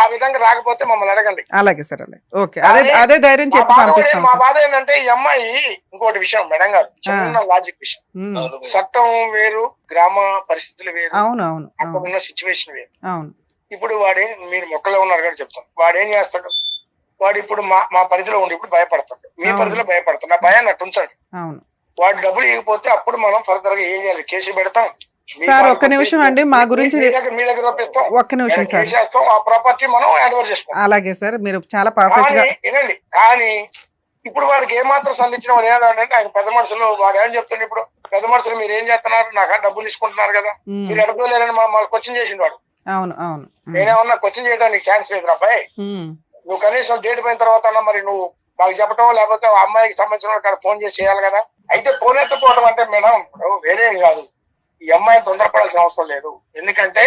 ఆ విధంగా రాకపోతే మమ్మల్ని అడగండి. అలాగే సార్, అలాగే, ఓకే, అదే ధైర్యం చెప్పి పంపిస్తాం. మా బాధ ఏంటంటే ఈ అమ్మాయి ఇంకోటి విషయం మేడం గారు, చిన్న లాజిక్ విషయం, చట్టం వేరు, గ్రామ పరిస్థితులు వేరు, అవును అవును, అక్కడ ఉన్న సిచ్యువేషన్ వేరు. అవును. ఇప్పుడు మీరు మొక్కలో ఉన్నారు కదా చెప్తాను, వాడు ఏం చేస్తాడు, వాడు ఇప్పుడు మా పరిధిలో ఉండి ఇప్పుడు భయపడతాడు, మీ పరిధిలో భయపడతాడు, నా భయాన్ని అట్టు ఉంచండి. అవును. వాడు డబ్బులు ఇవ్వకపోతే అప్పుడు మనం ఫర్దర్ గా ఏం చేయాలి, కేసు పెడతాం, సార్ ఒక్క నిమిషం అండి, మా గురించి మీ దగ్గర ఒప్పిస్తాం, ఒక్క నిమిషం సార్, చేస్తాం, ఆ ప్రాపర్టీ మనం హ్యాండ్ ఓవర్ చేసుకుంటాం. అలాగే సార్, మీరు చాలా పర్ఫెక్ట్ గా వినండి. కానీ ఇప్పుడు వాడికి ఏమాత్రం సల్లించిన వాడు ఏదంటే ఆయన పెద్ద మనుషులు వాడు ఏం చెప్తుండే, ఇప్పుడు పెద్ద మనుషులు మీరు ఏం చేస్తున్నారు, నాకు డబ్బులు తీసుకుంటున్నారు కదా, మీరు ఎడపలేరని మనం క్వశ్చన్ చేసిండు వాడు. అవును అవును, నేనేమన్నా క్వశ్చన్ చేయడానికి ఛాన్స్ లేదు అబ్బాయి, నువ్వు కనీసం డేట్ పోయిన తర్వాత అన్నా మరి నువ్వు మాకు చెప్పడం, లేకపోతే ఆ అమ్మాయికి సంబంధించిన కాడ ఫోన్ చేసి చేయాలి కదా. అయితే ఫోన్ ఎత్తుకోవడం అంటే మేడం ఇప్పుడు వేరే కాదు, ఈ అమ్మాయిని తొందరపడాల్సిన అవసరం లేదు. ఎందుకంటే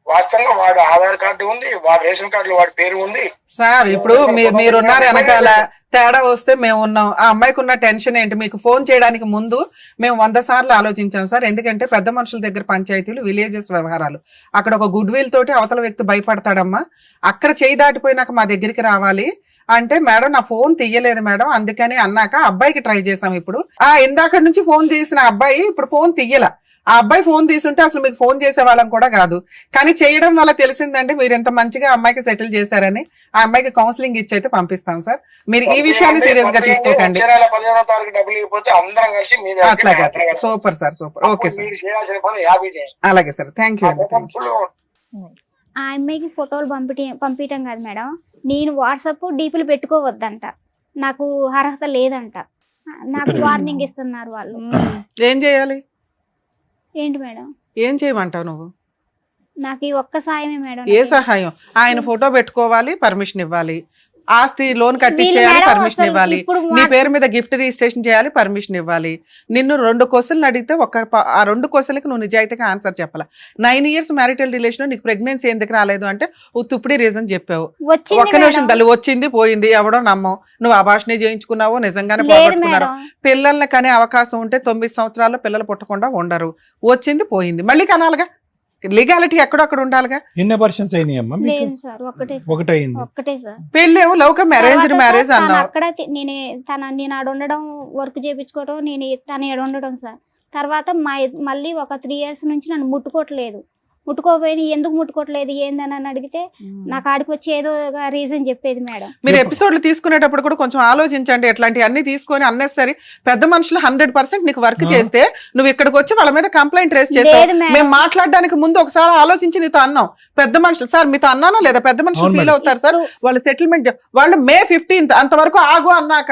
వాస్తవంగా వాడు ఆధార్ కార్డు ఉంది, వాడు రేషన్ కార్డులో వాడి పేరు ఉంది సార్. ఇప్పుడు మీరున్నారు వెనకాల, తేడా వస్తే మేము ఉన్నాం. ఆ అమ్మాయికి ఉన్న టెన్షన్ ఏంటి? మీకు ఫోన్ చేయడానికి ముందు మేము 100 సార్లు ఆలోచించాం సార్. ఎందుకంటే పెద్ద మనుషుల దగ్గర పంచాయతీలు, విలేజెస్ వ్యవహారాలు, అక్కడ ఒక గుడ్ విల్ తోటి అవతల వ్యక్తి భయపడతాడమ్మా. అక్కడ చేయి దాటిపోయినాక మా దగ్గరికి రావాలి అంటే, మేడం నా ఫోన్ తీయలేదు మేడం, అందుకని అన్నాక అబ్బాయికి ట్రై చేసాం. ఇప్పుడు ఇందాక నుంచి ఫోన్ తీసిన అబ్బాయి ఇప్పుడు ఫోన్ తీయల. ఆ అబ్బాయి ఫోన్ తీసుంటే అసలు మీకు ఫోన్ చేసే వాళ్ళం కూడా కాదు. కానీ చేయడం వల్ల తెలిసిందంటే మీరు ఎంత మంచిగా అమ్మాయికి సెటిల్ చేశారని. ఆ అమ్మాయికి కౌన్సిలింగ్ ఇచ్చి అయితే పంపిస్తాం సార్. మీరు ఈ విషయాన్ని సీరియస్ గా తీసుకోకండి. అట్లాగే, super sir, super. Okay sir, అలాగే సార్, థ్యాంక్ యూ అండి, థ్యాంక్ యూ. ఆ అమ్మాయికి ఫోటోలు పంపించడం కాదు మేడం, నేను వాట్సాప్ డీపీలు పెట్టుకోవద్దంట, నాకు అర్హత లేదంట, నాకు వార్నింగ్ ఇస్తున్నారు వాళ్ళు. ఏం చేయాలి? ఏంటి మేడం? ఏం చేయమంటావు నువ్వు? నాకు ఈ ఒక్క సాయమే మేడం. ఏ సహాయం? ఆయన ఫోటో పెట్టుకోవాలి, పర్మిషన్ ఇవ్వాలి, ఆస్తి లోన్ కట్టించేయాలి, పర్మిషన్ ఇవ్వాలి, నీ పేరు మీద గిఫ్ట్ రిజిస్ట్రేషన్ చేయాలి, పర్మిషన్ ఇవ్వాలి. నిన్ను 2 క్వశ్చన్లు అడిగితే ఆ 2 క్వశ్చన్లకి నువ్వు నిజాయితీగా ఆన్సర్ చెప్పాలి. 9 years మ్యారిటల్ రిలేషన్, నీకు ప్రెగ్నెన్సీ ఎందుకు రాలేదు అంటే ఉత్తుప్పుడే రీజన్ చెప్పావు. ఒక్క నిమిషం తల్లి, వచ్చింది పోయింది, ఎవడో నమ్మవు. నువ్వు అభాషణ చేయించుకున్నావో, నిజంగానే పోగొట్టుకున్నారో. పిల్లల్ని కనే అవకాశం ఉంటే 9 సంవత్సరాల్లో పిల్లలు పుట్టకుండా ఉండరు. వచ్చింది పోయింది, మళ్ళీ కనాలిగా. లీగాలిటీ ఎక్కడొక్కడ ఉండాలిగా. ఎన్ని పర్సన్స్ అయినాయమ్మా? ఒకటే సార్. పెళ్ళేమో లవ్ కమ్ అరేంజ్డ్ మ్యారేజ్ అన్నావు. అక్కడ నేను ఆడ ఉండడం, వర్క్ చేయించుకోవడం, నేను తను ఏడ ఉండడం సార్. తర్వాత మళ్ళీ ఒక 3 years నుంచి నన్ను ముట్టుకోపోయి ఎందుకు ముట్టుకోవట్లేదు ఏందని అడిగితే నాకు ఆడికి వచ్చి ఏదో రీజన్ చెప్పేది మేడం. మీరు ఎపిసోడ్లు తీసుకునేటప్పుడు కూడా కొంచెం ఆలోచించండి. ఎట్లాంటి అన్ని తీసుకొని అన్నెసరీ పెద్ద మనుషులు 100% నీకు వర్క్ చేస్తే నువ్వు ఇక్కడికి వచ్చి వాళ్ళ మీద కంప్లైంట్ రేస్ చేస్తావు. మేము మాట్లాడడానికి ముందు ఒకసారి ఆలోచించి నీతో అన్నాం. పెద్ద మనుషులు సార్ మీతో అన్నానా లేదా? పెద్ద మనుషులు ఫీల్ అవుతారు సార్. వాళ్ళ సెటిల్మెంట్ వాళ్ళు May 15th అంతవరకు ఆగు అన్నాక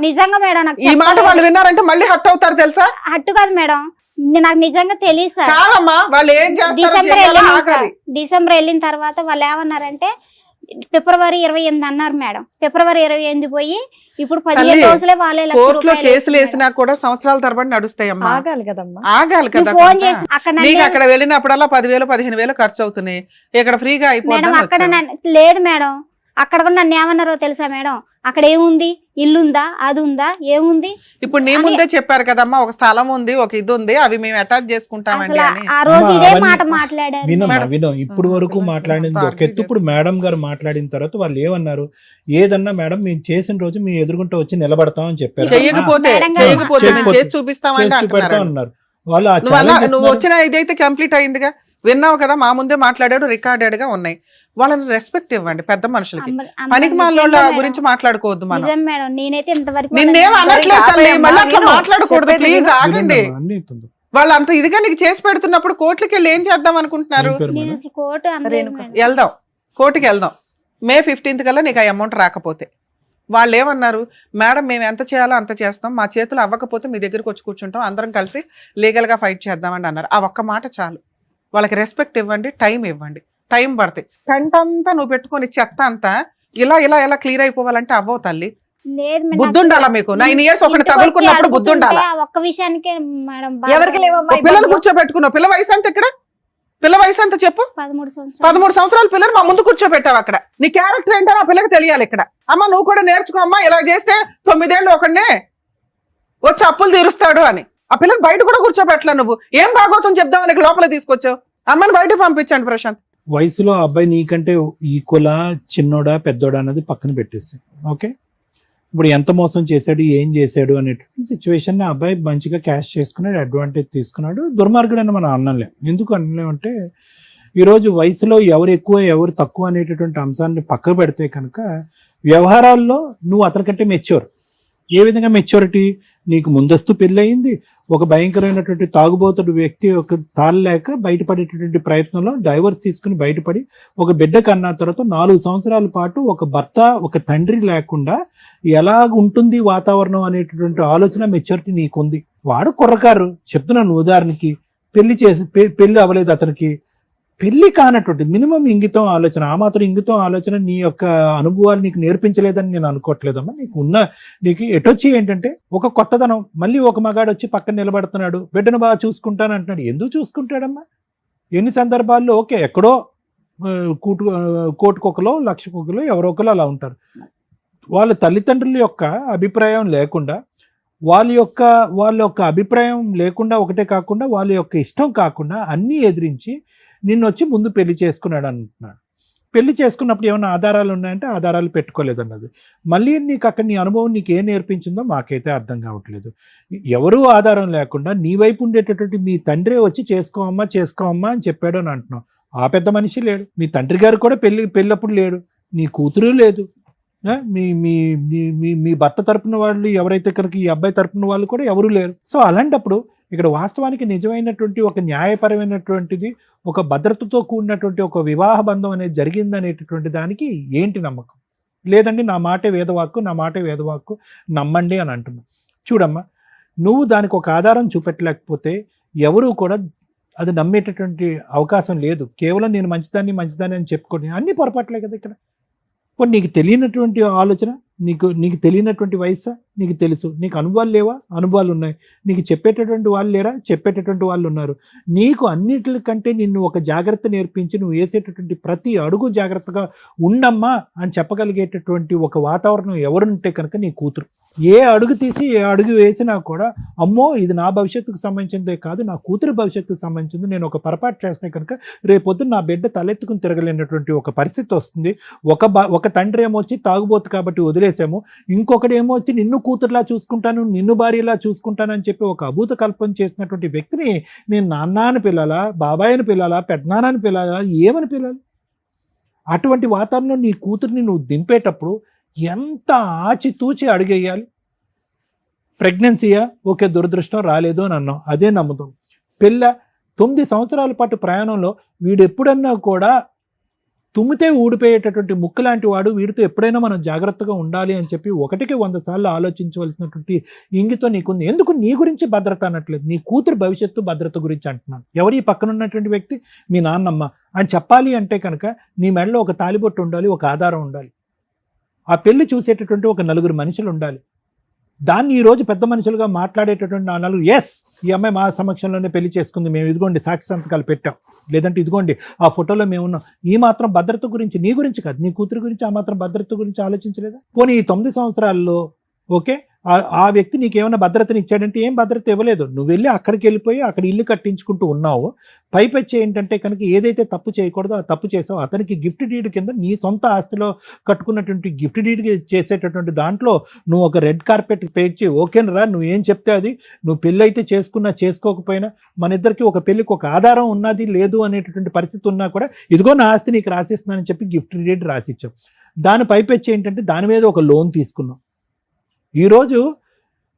నిజంగా మేడం ఈ మాట వాళ్ళు విన్నారంటే మళ్ళీ హట్ అవుతారు తెలుసా? హట్టు కాదు మేడం, నాకు నిజంగా తెలియదు సార్. కాదమ్మా, వాళ్ళు ఏం చేస్తారు? డిసెంబర్ వెళ్ళిన తర్వాత వాళ్ళు ఏమన్నారంటే February 28 అన్నారు మేడం. February 28 పోయి ఇప్పుడు 15 రోజులే వాళ్ళే కోర్టులో కేసులు వేసినా కూడా సంవత్సరాల తరబడి నడుస్తాయమ్మా. ఆగాలి కదమ్మా, ఆగాలి కదా. ఫోన్ చేసి నీకు అక్కడ వెళ్ళినప్పుడల్లా 10,000 15,000 ఖర్చు అవుతున్నాయి. ఇక్కడ ఫ్రీగా అయిపోతుంది. అక్కడ లేదు మేడం, అక్కడ కూడా నన్ను ఏమన్నారో తెలుసా మేడం? అక్కడ ఏముంది, ఇల్లుందా, అది ఉందా, ఏముంది? ఇప్పుడు నీ ముందే చెప్పారు కదమ్మా, ఒక స్థలం ఉంది, ఒక ఇది ఉంది, అవి మేము అటాచ్ చేసుకుంటామండి అని. ఆ రోజు ఇదే మాట మాట్లాడారు. వినం ఇప్పుడు వరకు మాట్లాడింది ఒక ఎత్తు. ఇప్పుడు మేడం గారు మాట్లాడిన తర్వాత వాళ్ళు ఏమన్నారు? ఏదన్నా మేడం మేము చేసిన రోజు మేము ఎదుర్కొంటూ వచ్చి నిలబడతాం అని చెప్పారు. చేయకపోతే మేము చేసి చూపిస్తామంటే అన్నారు. నువ్వు వచ్చిన ఇదైతే కంప్లీట్ అయిందిగా, విన్నావు కదా, మా ముందే మాట్లాడాడు, రికార్డెడ్ గా ఉన్నాయి. వాళ్ళని రెస్పెక్ట్ ఇవ్వండి. పెద్ద మనుషులకి పనికి మాలోళ్ళ గురించి మాట్లాడుకోవద్దు. మనం నిన్నేం అనట్లేదు, మళ్ళీ అట్లా మాట్లాడకూడదు. ప్లీజ్ ఆగండి. వాళ్ళు అంత ఇదిగా నీకు చేసి పెడుతున్నప్పుడు కోర్టుకి వెళ్ళి ఏం చేద్దాం అనుకుంటున్నారు? వెళ్దాం, కోర్టుకి వెళ్దాం. May 15th కల్లా నీకు ఆ అమౌంట్ రాకపోతే. వాళ్ళు ఏమన్నారు? మేడం మేము ఎంత చేయాలో అంత చేస్తాం, మా చేతులు అవ్వకపోతే మీ దగ్గరకు వచ్చి కూర్చుంటాం, అందరం కలిసి లీగల్ గా ఫైట్ చేద్దామండి అన్నారు. ఆ ఒక్క మాట చాలు. వాళ్ళకి రెస్పెక్ట్ ఇవ్వండి, టైం ఇవ్వండి. టైం పడుతుంది. కంట అంతా నువ్వు పెట్టుకొని చెత్త అంతా ఇలా ఇలా ఇలా క్లియర్ అయిపోవాలంటే అవ్వవు తల్లి. బుద్ధి ఉండాలా మీకు? 9 years ఒకటి తగులుకున్నప్పుడు బుద్ధి ఉండాలా? ఒక్క విషయానికి ఎవరికి లేవమ్మా? పిల్లలు కూర్చోబెట్టుకున్నావు. పిల్ల వయసు అంత ఇక్కడ? పిల్ల వయసు అంత చెప్పు. 13 సంవత్సరాల పిల్లలు మా ముందు కూర్చోబెట్టావు. అక్కడ నీ క్యారెక్టర్ ఏంటో ఆ పిల్లకి తెలియాలి. ఇక్కడ అమ్మ నువ్వు కూడా నేర్చుకో అమ్మా, ఇలా చేస్తే 9 ఏళ్ళు ఒకడినే వచ్చి అప్పులు తీరుస్తాడు అని. ఆ పిల్లలు బయట కూడా కూర్చోబెట్టలే. నువ్వు ఏం భాగవతం చెప్దామని లోపల తీసుకొచ్చావు. అమ్మని బయట పంపించండి ప్రశాంత్. వయసులో అబ్బాయి నీకంటే ఈక్వలా, చిన్నోడా, పెద్దోడా అన్నది పక్కన పెట్టేసి, ఓకే, ఇప్పుడు ఎంత మోసం చేశాడు, ఏం చేశాడు అనేటువంటి సిచ్యువేషన్ ఆ అబ్బాయి మంచిగా క్యాష్ చేసుకున్నాడు, అడ్వాంటేజ్ తీసుకున్నాడు. దుర్మార్గుడు అని మనం అనలేం. ఎందుకు అనలేమంటే ఈరోజు వయసులో ఎవరు ఎక్కువ ఎవరు తక్కువ అనేటటువంటి అంశాన్ని పక్కకు పెడితే కనుక వ్యవహారాల్లో నువ్వు అతనికంటే మెచ్యూర్, ఏ విధంగా మెచ్యూరిటీ? నీకు ముందస్తు పెళ్ళయింది, ఒక భయంకరమైనటువంటి తాగుబోతుడు వ్యక్తి ఒక తాళలేక బయటపడేటటువంటి ప్రయత్నంలో డైవర్స్ తీసుకుని బయటపడి ఒక బిడ్డ కన్నా తర్వాత 4 సంవత్సరాల పాటు ఒక భర్త ఒక తండ్రి లేకుండా ఎలా ఉంటుంది వాతావరణం అనేటటువంటి ఆలోచన మెచ్యూరిటీ నీకుంది. వాడు కుర్రకారు, చెప్తున్నాను ఉదాహరణకి, పెళ్లి అవ్వలేదు అతనికి, పెళ్లి కానటువంటి మినిమం ఇంగితం ఆలోచన, ఆ మాత్రం ఇంగితం ఆలోచన నీ యొక్క అనుభవాలు నీకు నేర్పించలేదని నేను అనుకోవట్లేదమ్మా. నీకు ఎటొచ్చి ఏంటంటే ఒక కొత్తదనం, మళ్ళీ ఒక మగాడు వచ్చి పక్కన నిలబడుతున్నాడు, బిడ్డను బాగా చూసుకుంటాను అంటున్నాడు. ఎందుకు చూసుకుంటాడమ్మా? ఎన్ని సందర్భాల్లో ఓకే ఎక్కడో కోటికొకలో లక్షకొకలో ఎవరో ఒకరు అలా ఉంటారు. వాళ్ళ తల్లిదండ్రుల యొక్క అభిప్రాయం లేకుండా వాళ్ళ యొక్క అభిప్రాయం లేకుండా ఒకటే కాకుండా వాళ్ళ యొక్క ఇష్టం కాకుండా అన్నీ ఎదిరించి నిన్ను వచ్చి ముందు పెళ్లి చేసుకున్నాడు అంటున్నాడు. పెళ్లి చేసుకున్నప్పుడు ఏమైనా ఆధారాలు ఉన్నాయంటే ఆధారాలు పెట్టుకోలేదన్నది. మళ్ళీ నీకు అక్కడ నీ అనుభవం నీకు ఏం నేర్పించిందో మాకైతే అర్థం కావట్లేదు. ఎవరూ ఆధారం లేకుండా నీ వైపు ఉండేటటువంటి మీ తండ్రే వచ్చి చేసుకోమ్మా అని చెప్పాడు అని అంటున్నావు. ఆ పెద్ద మనిషి లేడు, మీ తండ్రి గారు కూడా పెళ్ళప్పుడు లేడు, నీ కూతురు లేదు, మీ మీ మీ మీ భర్త తరపున వాళ్ళు ఎవరైతే కనుక ఈ అబ్బాయి తరపున వాళ్ళు కూడా ఎవరు లేరు. సో అలాంటప్పుడు ఇక్కడ వాస్తవానికి నిజమైనటువంటి ఒక న్యాయపరమైనటువంటిది, ఒక భద్రతతో కూడినటువంటి ఒక వివాహ బంధం అనేది జరిగిందనేటటువంటి దానికి ఏంటి నమ్మకం? లేదండి నా మాటే వేదవాక్కు నమ్మండి అని అంటున్నావు. చూడమ్మా, నువ్వు దానికి ఒక ఆధారం చూపెట్టలేకపోతే ఎవరు కూడా అది నమ్మేటటువంటి అవకాశం లేదు. కేవలం నేను మంచిదాన్ని అని చెప్పుకోండి, అన్నీ పొరపాట్లే కదా ఇక్కడ. ఇప్పుడు నీకు తెలియనటువంటి ఆలోచన, నీకు తెలియనటువంటి వయసు, నీకు తెలుసు, నీకు అనుభవాలు లేవా? అనుభవాలు ఉన్నాయి. నీకు చెప్పేటటువంటి వాళ్ళు లేరా? చెప్పేటటువంటి వాళ్ళు ఉన్నారు. నీకు అన్నిటికంటే నిన్ను ఒక జాగ్రత్త నేర్పించి నువ్వు వేసేటటువంటి ప్రతి అడుగు జాగ్రత్తగా ఉండమ్మా అని చెప్పగలిగేటటువంటి ఒక వాతావరణం ఎవరుంటే కనుక నీ కూతురు. ఏ అడుగు తీసి ఏ అడుగు వేసినా కూడా అమ్మో ఇది నా భవిష్యత్తుకు సంబంధించిందే కాదు, నా కూతురు భవిష్యత్తుకు సంబంధించింది, నేను ఒక పొరపాటు చేస్తే కనుక రేపొద్దున నా బిడ్డ తలెత్తుకుని తిరగలేనటువంటి ఒక పరిస్థితి వస్తుంది. ఒక తండ్రి ఏమో వచ్చి తాగుబోతు కాబట్టి వదిలేసాము, ఇంకొకటి ఏమో వచ్చి నిన్ను కూతురులా చూసుకుంటాను, నిన్ను భార్యలా చూసుకుంటాను అని చెప్పి ఒక అభూత కల్పన చేసినటువంటి వ్యక్తిని నేను నాన్నని పిల్లాలా, బాబాయిని పిల్లాలా, పెద్దనాన్నని పిల్లాలా, ఏమని పిల్లాలి? అటువంటి వాతావరణంలో నీ కూతురిని నువ్వు దింపేటప్పుడు ఎంత ఆచితూచి అడిగేయాలి. ప్రెగ్నెన్సీయా? ఓకే, దురదృష్టం రాలేదు అని అన్నాం, అదే నమ్ముతాం. 9 సంవత్సరాల పాటు ప్రయాణంలో వీడు ఎప్పుడన్నా కూడా తుమ్మితే ఊడిపోయేటటువంటి ముక్కు లాంటి వాడు, వీడితో ఎప్పుడైనా మనం జాగ్రత్తగా ఉండాలి అని చెప్పి 100 సార్లు ఆలోచించవలసినటువంటి ఇంగితో నీకుంది. ఎందుకు నీ గురించి భద్రత అనట్లేదు, నీ కూతురు భవిష్యత్తు భద్రత గురించి అంటున్నాను. ఎవరి పక్కన ఉన్నటువంటి వ్యక్తి? మీ నాన్నమ్మ అని చెప్పాలి అంటే కనుక నీ మెడలో ఒక తాలిబొట్టు ఉండాలి, ఒక ఆధారం ఉండాలి, ఆ పెళ్లి చూసేటటువంటి ఒక 4 మనుషులు ఉండాలి. దాన్ని ఈరోజు పెద్ద మనుషులుగా మాట్లాడేటటువంటి 4 ఎస్ ఈ అమ్మాయి మా సమక్షంలోనే పెళ్లి చేసుకుంది, మేము ఇదిగోండి సాక్షి సంతకాలు పెట్టాం, లేదంటే ఇదిగోండి ఆ ఫోటోలో మేము ఉన్నాం. ఈ మాత్రం భద్రత గురించి, నీ గురించి కాదు, నీ కూతురు గురించి ఆ మాత్రం భద్రత గురించి ఆలోచించలేదా? పోనీ ఈ 9 సంవత్సరాల్లో ఓకే ఆ వ్యక్తి నీకేమైనా భద్రతని ఇచ్చాడంటే ఏం భద్రత ఇవ్వలేదు. నువ్వు వెళ్ళి అక్కడికి వెళ్ళిపోయి అక్కడ ఇల్లు కట్టించుకుంటూ ఉన్నావు. పైపెచ్చి ఏంటంటే కనుక ఏదైతే తప్పు చేయకూడదో ఆ తప్పు చేసావు. అతనికి గిఫ్ట్ డీడ్ కింద నీ సొంత ఆస్తిలో కట్టుకున్నటువంటి గిఫ్ట్ డీడ్ చేసేటటువంటి దాంట్లో నువ్వు ఒక రెడ్ కార్పెట్ పేర్చి ఓకేనరా నువ్వు ఏం చెప్తే అది, నువ్వు పెళ్ళి అయితే చేసుకున్నా చేసుకోకపోయినా మన ఇద్దరికి ఒక పెళ్ళికి ఒక ఆధారం ఉన్నది లేదు అనేటటువంటి పరిస్థితి ఉన్నా కూడా ఇదిగో నా ఆస్తి నీకు రాసిస్తున్నానని చెప్పి గిఫ్ట్ డీడ్ రాసిచ్చావు. దాని పైపెచ్చి ఏంటంటే దాని మీద ఒక లోన్ తీసుకున్నావు. ఈరోజు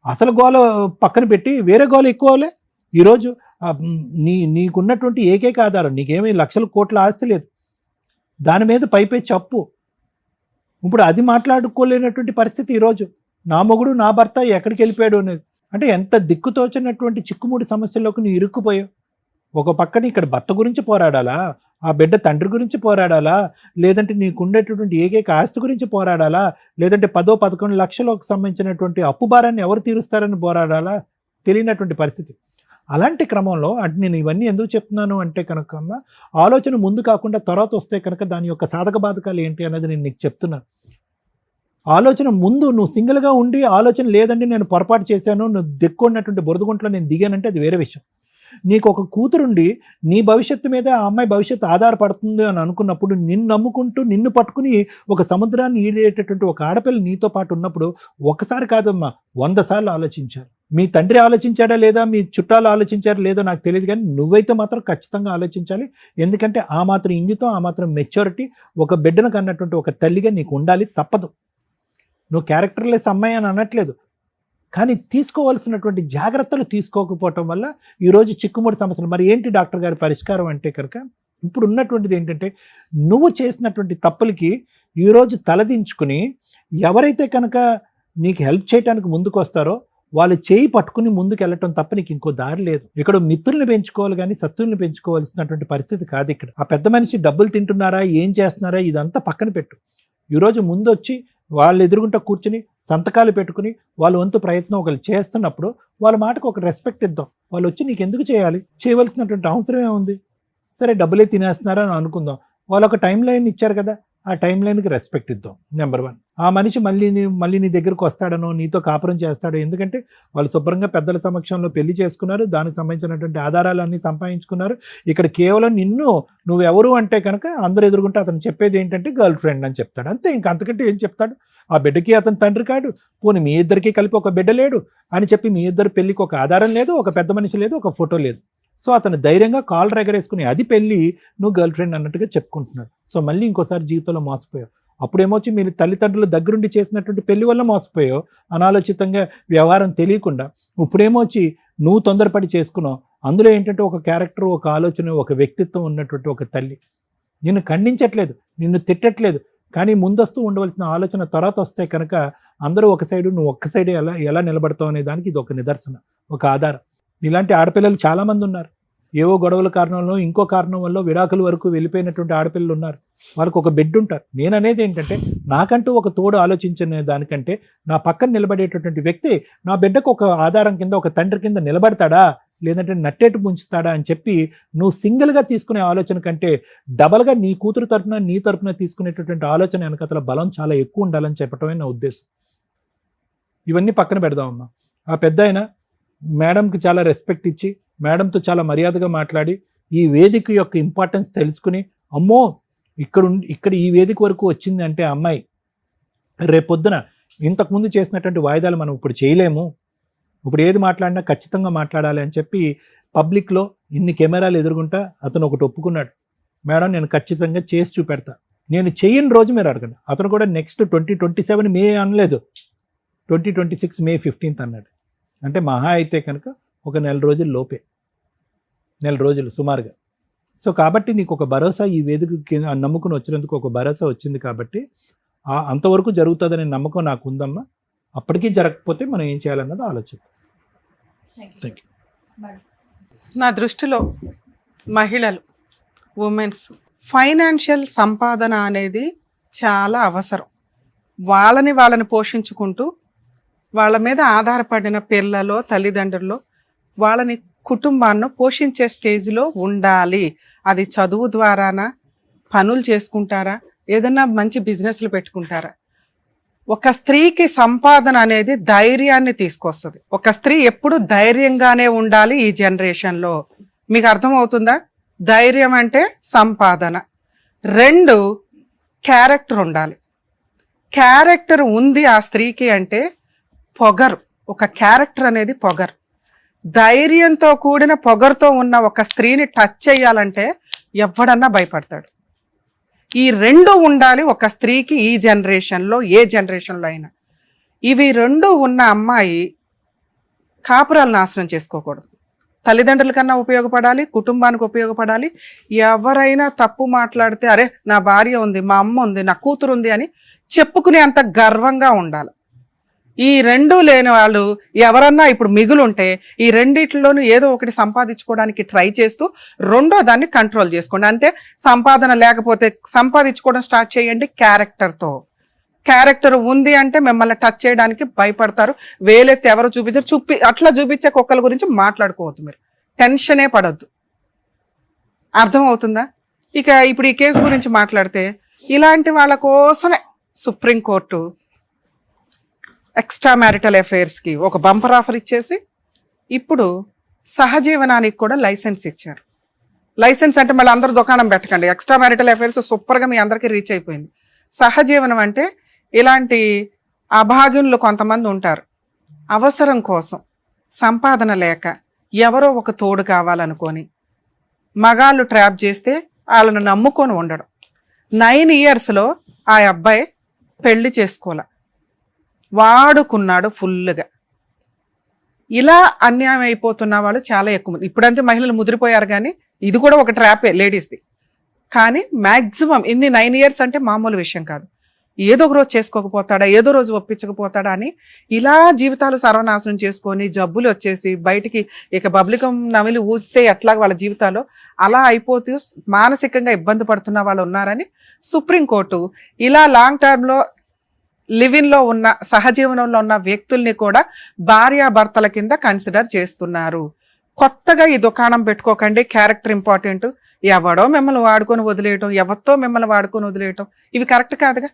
అసలు గోల పక్కన పెట్టి వేరే గోల ఎక్కువలే. ఈరోజు నీకున్నటువంటి ఏకైక ఆధారం, నీకేమీ లక్షల కోట్ల ఆస్తి లేదు, దాని మీద పైపెచ్చి అప్పు. ఇప్పుడు అది మాట్లాడుకోలేనటువంటి పరిస్థితి ఈరోజు. నా మొగుడు నా భర్త ఎక్కడికి వెళ్ళిపోయాడు అనేది అంటే ఎంత దిక్కుతోచినటువంటి చిక్కుముడి సమస్యల్లోకి నువ్వు ఇరుక్కుపోయావు. ఒక పక్కన ఇక్కడ భర్త గురించి పోరాడాలా, ఆ బిడ్డ తండ్రి గురించి పోరాడాలా, లేదంటే నీకు ఉండేటటువంటి ఏకైక ఆస్తి గురించి పోరాడాలా, లేదంటే 10-11 లక్షలకు సంబంధించినటువంటి అప్పు భారాన్ని ఎవరు తీరుస్తారని పోరాడాలా, తెలియనటువంటి పరిస్థితి. అలాంటి క్రమంలో అంటే నేను ఇవన్నీ ఎందుకు చెప్తున్నాను అంటే కనుక ఆలోచన ముందు కాకుండా తర్వాత వస్తే కనుక దాని యొక్క సాధక బాధకాలు ఏంటి అనేది నేను నీకు చెప్తున్నాను. ఆలోచన ముందు నువ్వు సింగిల్గా ఉండి ఆలోచన లేదండి నేను పొరపాటు చేశాను, నువ్వు దిక్కున్నటువంటి బురదగుంట్లో నేను దిగానంటే అది వేరే విషయం. నీకు ఒక కూతురుండి నీ భవిష్యత్తు మీద ఆ అమ్మాయి భవిష్యత్తు ఆధారపడుతుంది అని అనుకున్నప్పుడు నిన్ను నమ్ముకుంటూ నిన్ను పట్టుకుని ఒక సముద్రాన్ని ఈడేటటువంటి ఒక ఆడపిల్ల నీతో పాటు ఉన్నప్పుడు ఒకసారి కాదమ్మా 100 సార్లు ఆలోచించారు. మీ తండ్రి ఆలోచించాడా లేదా, మీ చుట్టాలు ఆలోచించారా లేదో నాకు తెలియదు, కానీ నువ్వైతే మాత్రం ఖచ్చితంగా ఆలోచించాలి. ఎందుకంటే ఆ మాత్రం ఇంగితం, ఆ మాత్రం మెచ్యూరిటీ ఒక బిడ్డను కన్నటువంటి ఒక తల్లిగా నీకు ఉండాలి, తప్పదు. నువ్వు క్యారెక్టర్లెస్ అమ్మాయి అని అనట్లేదు, కానీ తీసుకోవాల్సినటువంటి జాగ్రత్తలు తీసుకోకపోవటం వల్ల ఈరోజు చిక్కుముడి సమస్యలు. మరి ఏంటి డాక్టర్ గారి పరిష్కారం అంటే కనుక ఇప్పుడు ఉన్నటువంటిది ఏంటంటే నువ్వు చేసినటువంటి తప్పులకి ఈరోజు తలదించుకుని ఎవరైతే కనుక నీకు హెల్ప్ చేయడానికి ముందుకు వస్తారో వాళ్ళు చేయి పట్టుకుని ముందుకు వెళ్ళటం తప్ప నీకు ఇంకో దారి లేదు. ఇక్కడ మిత్రుల్ని పెంచుకోవాలి కానీ శత్రువుల్ని పెంచుకోవాల్సినటువంటి పరిస్థితి కాదు ఇక్కడ. ఆ పెద్ద మనిషి డబ్బులు తింటున్నారా, ఏం చేస్తున్నారా, ఇదంతా పక్కన పెట్టు. ఈరోజు ముందు వచ్చి వాళ్ళు ఎదురుగుంటా కూర్చుని సంతకాలు పెట్టుకుని వాళ్ళ వంతు ప్రయత్నం ఒకళ్ళు చేస్తున్నప్పుడు వాళ్ళ మాటకు ఒక రెస్పెక్ట్ ఇద్దాం. వాళ్ళు వచ్చి నీకు ఎందుకు చేయాలి, చేయవలసినటువంటి అవసరం ఏముంది? సరే డబ్బులే తినేస్తున్నారా అని అనుకుందాం. వాళ్ళు ఒక టైం లైన్ ఇచ్చారు కదా, ఆ టైం లైన్కి రెస్పెక్ట్ ఇద్దాం. నెంబర్ 1. ఆ మనిషి మళ్ళీ నీ దగ్గరకు వస్తాడనో నీతో కాపురం చేస్తాడో, ఎందుకంటే వాళ్ళు శుభ్రంగా పెద్దల సమక్షంలో పెళ్లి చేసుకున్నారు, దానికి సంబంధించినటువంటి ఆధారాలన్నీ సంపాదించుకున్నారు. ఇక్కడ కేవలం నువ్వెవరు అంటే కనుక అందరు ఎదురుకుంటే అతను చెప్పేది ఏంటంటే గర్ల్ ఫ్రెండ్ అని చెప్తాడు, అంతే. ఇంకా అంతకంటే ఏం చెప్తాడు? ఆ బిడ్డకి అతను తండ్రి కాడు, పోనీ మీ ఇద్దరికి కలిపి ఒక బిడ్డ లేడు అని చెప్పి మీ ఇద్దరు పెళ్లికి ఒక ఆధారం లేదు, ఒక పెద్ద మనిషి లేదు, ఒక ఫోటో లేదు. సో అతను ధైర్యంగా కాల్ ఎగరేసుకుని అది పెళ్ళి నువ్వు గర్ల్ ఫ్రెండ్ అన్నట్టుగా చెప్పుకుంటున్నాడు. సో మళ్ళీ ఇంకోసారి జీవితంలో మోసపోయావు. అప్పుడేమొచ్చి మీరు తల్లిదండ్రుల దగ్గరుండి చేసినటువంటి పెళ్లి వల్ల మోసపోయావు, అనాలోచితంగా వ్యవహారం తెలియకుండా. ఇప్పుడేమొచ్చి నువ్వు తొందరపడి చేసుకున్నావు. అందులో ఏంటంటే ఒక క్యారెక్టర్, ఒక ఆలోచన, ఒక వ్యక్తిత్వం ఉన్నటువంటి ఒక తల్లి. నిన్ను ఖండించట్లేదు, నిన్ను తిట్టట్లేదు, కానీ ముందస్తూ ఉండవలసిన ఆలోచన తర్వాత వస్తే కనుక అందరూ ఒక సైడు, నువ్వు ఒక్క సైడే ఎలా నిలబడతావు అనే దానికి ఇది ఒక నిదర్శన, ఒక ఆధారం. ఇలాంటి ఆడపిల్లలు చాలామంది ఉన్నారు. ఏవో గొడవల కారణంలో, ఇంకో కారణం వల్ల విడాకుల వరకు వెళ్ళిపోయినటువంటి ఆడపిల్లలు ఉన్నారు. వాళ్ళకు ఒక బెడ్ ఉంటారు. నేను అనేది ఏంటంటే నాకంటూ ఒక తోడు ఆలోచించిన దానికంటే నా పక్కన నిలబడేటటువంటి వ్యక్తి నా బిడ్డకు ఒక ఆధారం కింద, ఒక తండ్రి కింద నిలబడతాడా, లేదంటే నట్టేటు ముంచుతాడా అని చెప్పి నువ్వు సింగిల్గా తీసుకునే ఆలోచన కంటే డబల్గా నీ కూతురు తరపున, నీ తరపున తీసుకునేటటువంటి ఆలోచన వెనకతల బలం చాలా ఎక్కువ ఉండాలని చెప్పటమే నా ఉద్దేశం. ఇవన్నీ పక్కన పెడదామమ్మా. ఆ పెద్ద ఆయన మేడంకి చాలా రెస్పెక్ట్ ఇచ్చి, మేడంతో చాలా మర్యాదగా మాట్లాడి, ఈ వేదిక యొక్క ఇంపార్టెన్స్ తెలుసుకుని, అమ్మో ఇక్కడ ఈ వేదిక వరకు వచ్చింది అంటే అమ్మాయి రేపొద్దున ఇంతకుముందు చేసినటువంటి వాయిదాలు మనం ఇప్పుడు చేయలేము, ఇప్పుడు ఏది మాట్లాడినా ఖచ్చితంగా మాట్లాడాలి అని చెప్పి పబ్లిక్లో ఇన్ని కెమెరాలు ఎదురుగుంటా అతను ఒకటి ఒప్పుకున్నాడు. మేడం నేను ఖచ్చితంగా చేసి చూపెడతా, నేను చేయని రోజు మీరు అడగండి. అతను కూడా నెక్స్ట్ 2027 మే అనలేదు, 2026 మే 15 అన్నాడు. అంటే మహా అయితే కనుక ఒక 4 రోజుల లోపే, 4 రోజులు సుమారుగా. సో కాబట్టి నీకు ఒక భరోసా, ఈ వేదికకి నమ్ముకుని వచ్చినందుకు ఒక భరోసా వచ్చింది కాబట్టి అంతవరకు జరుగుతుందనే నమ్మకం నాకు ఉందమ్మా. అప్పటికీ జరగకపోతే మనం ఏం చేయాలన్నది ఆలోచిద్దాం. Thank you. నా దృష్టిలో మహిళలు, ఉమెన్స్ ఫైనాన్షియల్ సంపాదన అనేది చాలా అవసరం. వాళ్ళని పోషించుకుంటూ వాళ్ళ మీద ఆధారపడిన పిల్లలో, తల్లిదండ్రులు వాళ్ళని కుటుంబాన్ని పోషించే స్టేజ్లో ఉండాలి. అది చదువు ద్వారానా, పనులు చేసుకుంటారా, ఏదన్నా మంచి బిజినెస్లు పెట్టుకుంటారా. ఒక స్త్రీకి సంపాదన అనేది ధైర్యాన్ని తీసుకొస్తుంది. ఒక స్త్రీ ఎప్పుడు ధైర్యంగానే ఉండాలి ఈ జనరేషన్లో. మీకు అర్థమవుతుందా? ధైర్యం అంటే సంపాదన. 2 క్యారెక్టర్ ఉండాలి. క్యారెక్టర్ ఉంది ఆ స్త్రీకి అంటే పొగరు. ఒక క్యారెక్టర్ అనేది పొగరు. ధైర్యంతో కూడిన పొగరుతో ఉన్న ఒక స్త్రీని టచ్ చేయాలంటే ఎవడన్నా భయపడతాడు. ఈ 2 ఉండాలి ఒక స్త్రీకి ఈ జనరేషన్లో, ఏ జనరేషన్లో అయినా. ఇవి 2 ఉన్న అమ్మాయి కాపురాలు నాశనం చేసుకోకూడదు. తల్లిదండ్రుల కన్నా ఉపయోగపడాలి, కుటుంబానికి ఉపయోగపడాలి. ఎవరైనా తప్పు మాట్లాడితే అరే నా భార్య ఉంది, మా అమ్మ ఉంది, నా కూతురు ఉంది అని చెప్పుకునే అంత గర్వంగా ఉండాలి. ఈ 2 లేని వాళ్ళు ఎవరన్నా ఇప్పుడు మిగులుంటే ఈ రెండిట్లోనూ ఏదో ఒకటి సంపాదించుకోవడానికి ట్రై చేస్తూ 2వ దాన్ని కంట్రోల్ చేసుకోండి. అంతే. సంపాదన లేకపోతే సంపాదించుకోవడం స్టార్ట్ చేయండి క్యారెక్టర్తో. క్యారెక్టర్ ఉంది అంటే మిమ్మల్ని టచ్ చేయడానికి భయపడతారు. వేలెత్తి ఎవరు చూపించారు, అట్లా చూపించే కుక్కల గురించి మాట్లాడుకోవద్దు. మీరు టెన్షనే పడొద్దు. అర్థమవుతుందా? ఇక ఇప్పుడు ఈ కేసు గురించి మాట్లాడితే ఇలాంటి వాళ్ళ కోసమే సుప్రీంకోర్టు ఎక్స్ట్రా మ్యారిటల్ అఫైర్స్కి ఒక బంపర్ ఆఫర్ ఇచ్చేసి ఇప్పుడు సహజీవనానికి కూడా లైసెన్స్ ఇచ్చారు. లైసెన్స్ అంటే మళ్ళీ అందరూ దుకాణం పెట్టకండి. ఎక్స్ట్రా మ్యారిటల్ అఫైర్స్ సూపర్గా మీ అందరికీ రీచ్ అయిపోయింది. సహజీవనం అంటే ఇలాంటి అభాగ్యులు కొంతమంది ఉంటారు. అవసరం కోసం, సంపాదన లేక, ఎవరో ఒక తోడు కావాలనుకొని మగాళ్ళు ట్రాప్ చేస్తే వాళ్ళను నమ్ముకొని ఉండడం. 9 ఇయర్స్లో ఆ అబ్బాయి పెళ్లి చేసుకోలే, వాడుకున్నాడు ఫుల్గా. ఇలా అన్యాయం అయిపోతున్న వాళ్ళు చాలా ఎక్కువ మంది. ఇప్పుడంతే మహిళలు ముదిరిపోయారు, కానీ ఇది కూడా ఒక ట్రాపే లేడీస్ది. కానీ మ్యాక్సిమం ఇన్ని 9 years అంటే మామూలు విషయం కాదు. ఏదో ఒక రోజు చేసుకోకపోతాడా, ఏదో రోజు ఒప్పించకపోతాడా అని ఇలా జీవితాలు సర్వనాశనం చేసుకొని జబ్బులు వచ్చేసి బయటికి ఇక బబ్లికం నమిలి ఊస్తే ఎట్లాగ వాళ్ళ జీవితాలు అలా అయిపోతూ మానసికంగా ఇబ్బంది పడుతున్న వాళ్ళు ఉన్నారని సుప్రీంకోర్టు ఇలా లాంగ్ టర్మ్లో లివిన్లో ఉన్న సహజీవనంలో ఉన్న వ్యక్తుల్ని కూడా భార్యాభర్తల కింద కన్సిడర్ చేస్తున్నారు. కొత్తగా ఈ దుకాణం పెట్టుకోకండి, క్యారెక్టర్ ఇంపార్టెంట్, ఎవడో మిమ్మల్ని వాడుకొని వదిలేయటం, ఎవరితో మిమ్మల్ని వాడుకొని వదిలేయటం ఇవి కరెక్ట్ కాదుగా.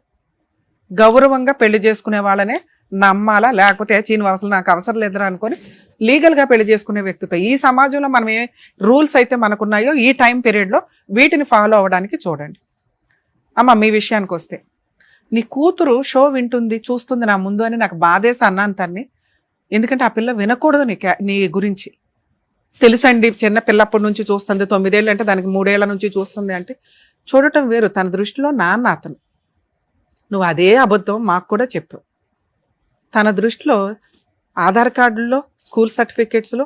గౌరవంగా పెళ్లి చేసుకునే వాళ్ళనే నమ్మాలా, లేకపోతే అసలు నాకు అవసరం లేదురా అనుకొని లీగల్గా పెళ్లి చేసుకునే వ్యక్తితో ఈ సమాజంలో మనం ఏ రూల్స్ అయితే మనకున్నాయో ఈ టైం పీరియడ్లో వీటిని ఫాలో అవ్వడానికి చూడండి. అమ్మ మీ విషయానికి వస్తే, నీ కూతురు షో వింటుంది చూస్తుంది నా ముందు అని నాకు బాధేసి అన్నాను తన్ని. ఎందుకంటే ఆ పిల్ల వినకూడదు నీ గురించి. తెలుసండి, చిన్న పిల్లప్పటి నుంచి చూస్తుంది, 9 ఏళ్ళు అంటే దానికి 3 ఏళ్ల నుంచి చూస్తుంది అంటే చూడటం వేరు. తన దృష్టిలో నాన్న అతను. నువ్వు అదే అబద్ధం మాకు కూడా చెప్పు. తన దృష్టిలో ఆధార్ కార్డుల్లో, స్కూల్ సర్టిఫికేట్స్లో,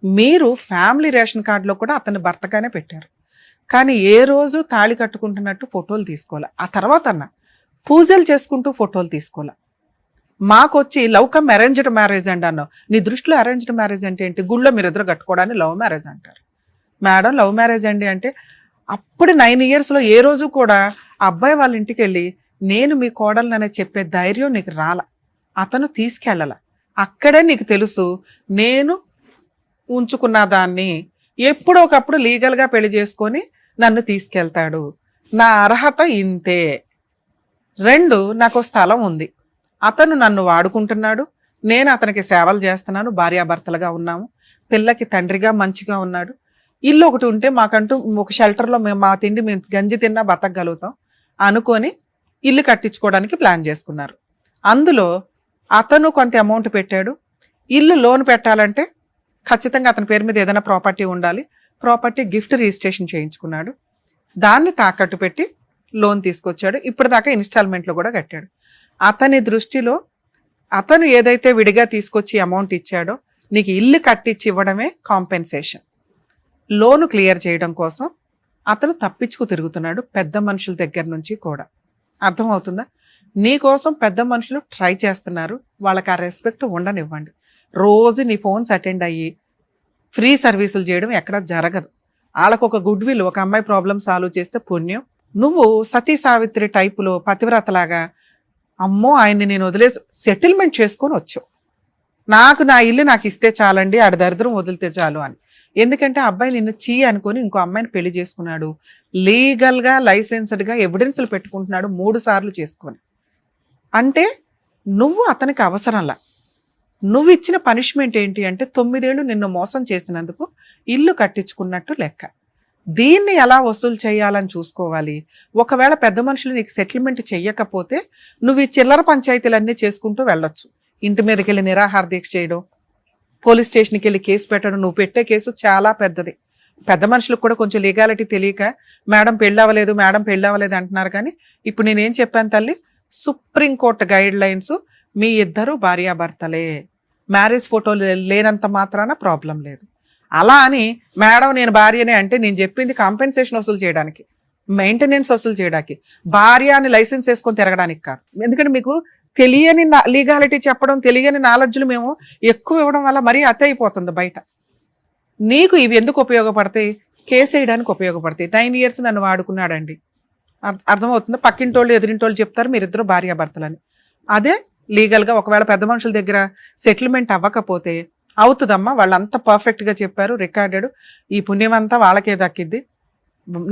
మీరు ఫ్యామిలీ రేషన్ కార్డులో కూడా అతన్ని భర్తగానే పెట్టారు. కానీ ఏ రోజు తాళి కట్టుకుంటున్నట్టు ఫోటోలు తీసుకోవాలి. ఆ తర్వాత అన్న పూజలు చేసుకుంటూ ఫోటోలు తీసుకోవాలి. మాకొచ్చి లవ్ కమ్ అరేంజ్డ్ మ్యారేజ్ అండి అన్నావు. నీ దృష్టిలో అరేంజ్డ్ మ్యారేజ్ అంటే ఏంటి? గుళ్ళో మీరిద్దరు కట్టుకోవడాన్ని లవ్ మ్యారేజ్ అంటారు. మేడం లవ్ మ్యారేజ్ అండి అంటే అప్పుడు 9 yearsలో ఏ రోజు కూడా ఆ అబ్బాయి వాళ్ళ ఇంటికి వెళ్ళి నేను మీ కోడలనే చెప్పే ధైర్యం నీకు రాల. అతను తీసుకెళ్ళాల. అక్కడే నీకు తెలుసు నేను ఉంచుకున్న దాన్ని ఎప్పుడో ఒకప్పుడు లీగల్గా పెళ్లి చేసుకొని నన్ను తీసుకెళ్తాడు, నా అర్హత ఇంతే. 2 నాకు స్థలం ఉంది, అతను నన్ను వాడుకుంటున్నాడు, నేను అతనికి సేవలు చేస్తున్నాను, భార్యాభర్తలుగా ఉన్నాము, పిల్లకి తండ్రిగా మంచిగా ఉన్నాడు, ఇల్లు ఒకటి ఉంటే మాకంటూ ఒక షెల్టర్లో మేము మా తిండి మేము గంజి తిన్నా బతకగలుగుతాం అనుకొని ఇల్లు కట్టించుకోవడానికి ప్లాన్ చేసుకున్నారు. అందులో అతను కొంత అమౌంట్ పెట్టాడు. ఇల్లు లోన్ పెట్టాలంటే ఖచ్చితంగా అతని పేరు మీద ఏదైనా ప్రాపర్టీ ఉండాలి. ప్రాపర్టీ గిఫ్ట్ రిజిస్ట్రేషన్ చేయించుకున్నాడు. దాన్ని తాకట్టు పెట్టి లోన్ తీసుకొచ్చాడు. ఇప్పటిదాకా ఇన్స్టాల్మెంట్లో కూడా కట్టాడు. అతని దృష్టిలో అతను ఏదైతే విడిగా తీసుకొచ్చి అమౌంట్ ఇచ్చాడో నీకు ఇల్లు కట్టించి ఇవ్వడమే కాంపెన్సేషన్. లోను క్లియర్ చేయడం కోసం అతను తప్పించుకు తిరుగుతున్నాడు పెద్ద మనుషుల దగ్గర నుంచి కూడా. అర్థమవుతుందా? నీ కోసం పెద్ద మనుషులు ట్రై చేస్తున్నారు. వాళ్ళకి ఆ రెస్పెక్ట్ ఉండనివ్వండి. రోజు నీ ఫోన్స్ అటెండ్ అయ్యి ఫ్రీ సర్వీసులు చేయడం ఎక్కడ జరగదు. వాళ్ళకు ఒక గుడ్ విల్, ఒక అమ్మాయి ప్రాబ్లం సాల్వ్ చేస్తే పుణ్యం. నువ్వు సతీ సావిత్రి టైపులో పతివ్రతలాగా అమ్మో ఆయన్ని నేను వదిలేసి సెటిల్మెంట్ చేసుకొని వచ్చావు. నాకు నా ఇల్లు నాకు ఇస్తే చాలండి, ఆడ దరిద్రం వదిలితే చాలు అని. ఎందుకంటే అబ్బాయి నిన్ను చీ అనుకొని ఇంకో అమ్మాయిని పెళ్లి చేసుకున్నాడు. లీగల్గా లైసెన్స్డ్గా ఎవిడెన్స్లు పెట్టుకుంటున్నాడు 3 సార్లు చేసుకొని. అంటే నువ్వు అతనికి అవసరంలా. నువ్వు ఇచ్చిన పనిష్మెంట్ ఏంటి అంటే 9 ఏళ్ళు నిన్ను మోసం చేసినందుకు ఇల్లు కట్టించుకున్నట్టు లెక్క. దీన్ని ఎలా వసూలు చేయాలని చూసుకోవాలి. ఒకవేళ పెద్ద మనుషులు నీకు సెటిల్మెంట్ చెయ్యకపోతే నువ్వు ఈ చిల్లర పంచాయతీలన్నీ చేసుకుంటూ వెళ్ళొచ్చు. ఇంటి మీదకి వెళ్ళి నిరాహార దీక్ష చేయడం, పోలీస్ స్టేషన్కి వెళ్ళి కేసు పెట్టడం. నువ్వు పెట్టే కేసు చాలా పెద్దది. పెద్ద మనుషులకు కూడా కొంచెం లీగాలిటీ తెలియక మేడం పెళ్ళవలేదు మేడం పెళ్ళవలేదు అంటున్నారు. కానీ ఇప్పుడు నేనేం చెప్పాను తల్లి, సుప్రీంకోర్టు గైడ్ లైన్స్, మీ ఇద్దరు భార్యాభర్తలే, మ్యారేజ్ ఫోటోలు లేనంత మాత్రాన ప్రాబ్లం లేదు. అలా అని మేడం నేను భార్యనే అంటే నేను చెప్పింది కాంపెన్సేషన్ వసూలు చేయడానికి, మెయింటెనెన్స్ వసూలు చేయడానికి, భార్య అని లైసెన్స్ వేసుకొని తిరగడానికి కాదు. ఎందుకంటే మీకు తెలియని లీగాలిటీ చెప్పడం, తెలియని నాలెడ్జ్లు మేము ఎక్కువ ఇవ్వడం వల్ల మరీ అతి అయిపోతుంది బయట. నీకు ఇవి ఎందుకు ఉపయోగపడతాయి? కేసు వేయడానికి ఉపయోగపడతాయి. 9 years నన్ను వాడుకున్నాడండి, అర్థమవుతుందా? పక్కింటోళ్ళు ఎదురింటోళ్ళు చెప్తారు మీరిద్దరు భార్యాభర్తలని. అదే లీగల్గా ఒకవేళ పెద్ద మనుషుల దగ్గర సెటిల్మెంట్ అవ్వకపోతే అవుతుందమ్మా, వాళ్ళంతా పర్ఫెక్ట్గా చెప్పారు, రికార్డెడ్, ఈ పుణ్యం అంతా వాళ్ళకే దక్కిద్ది,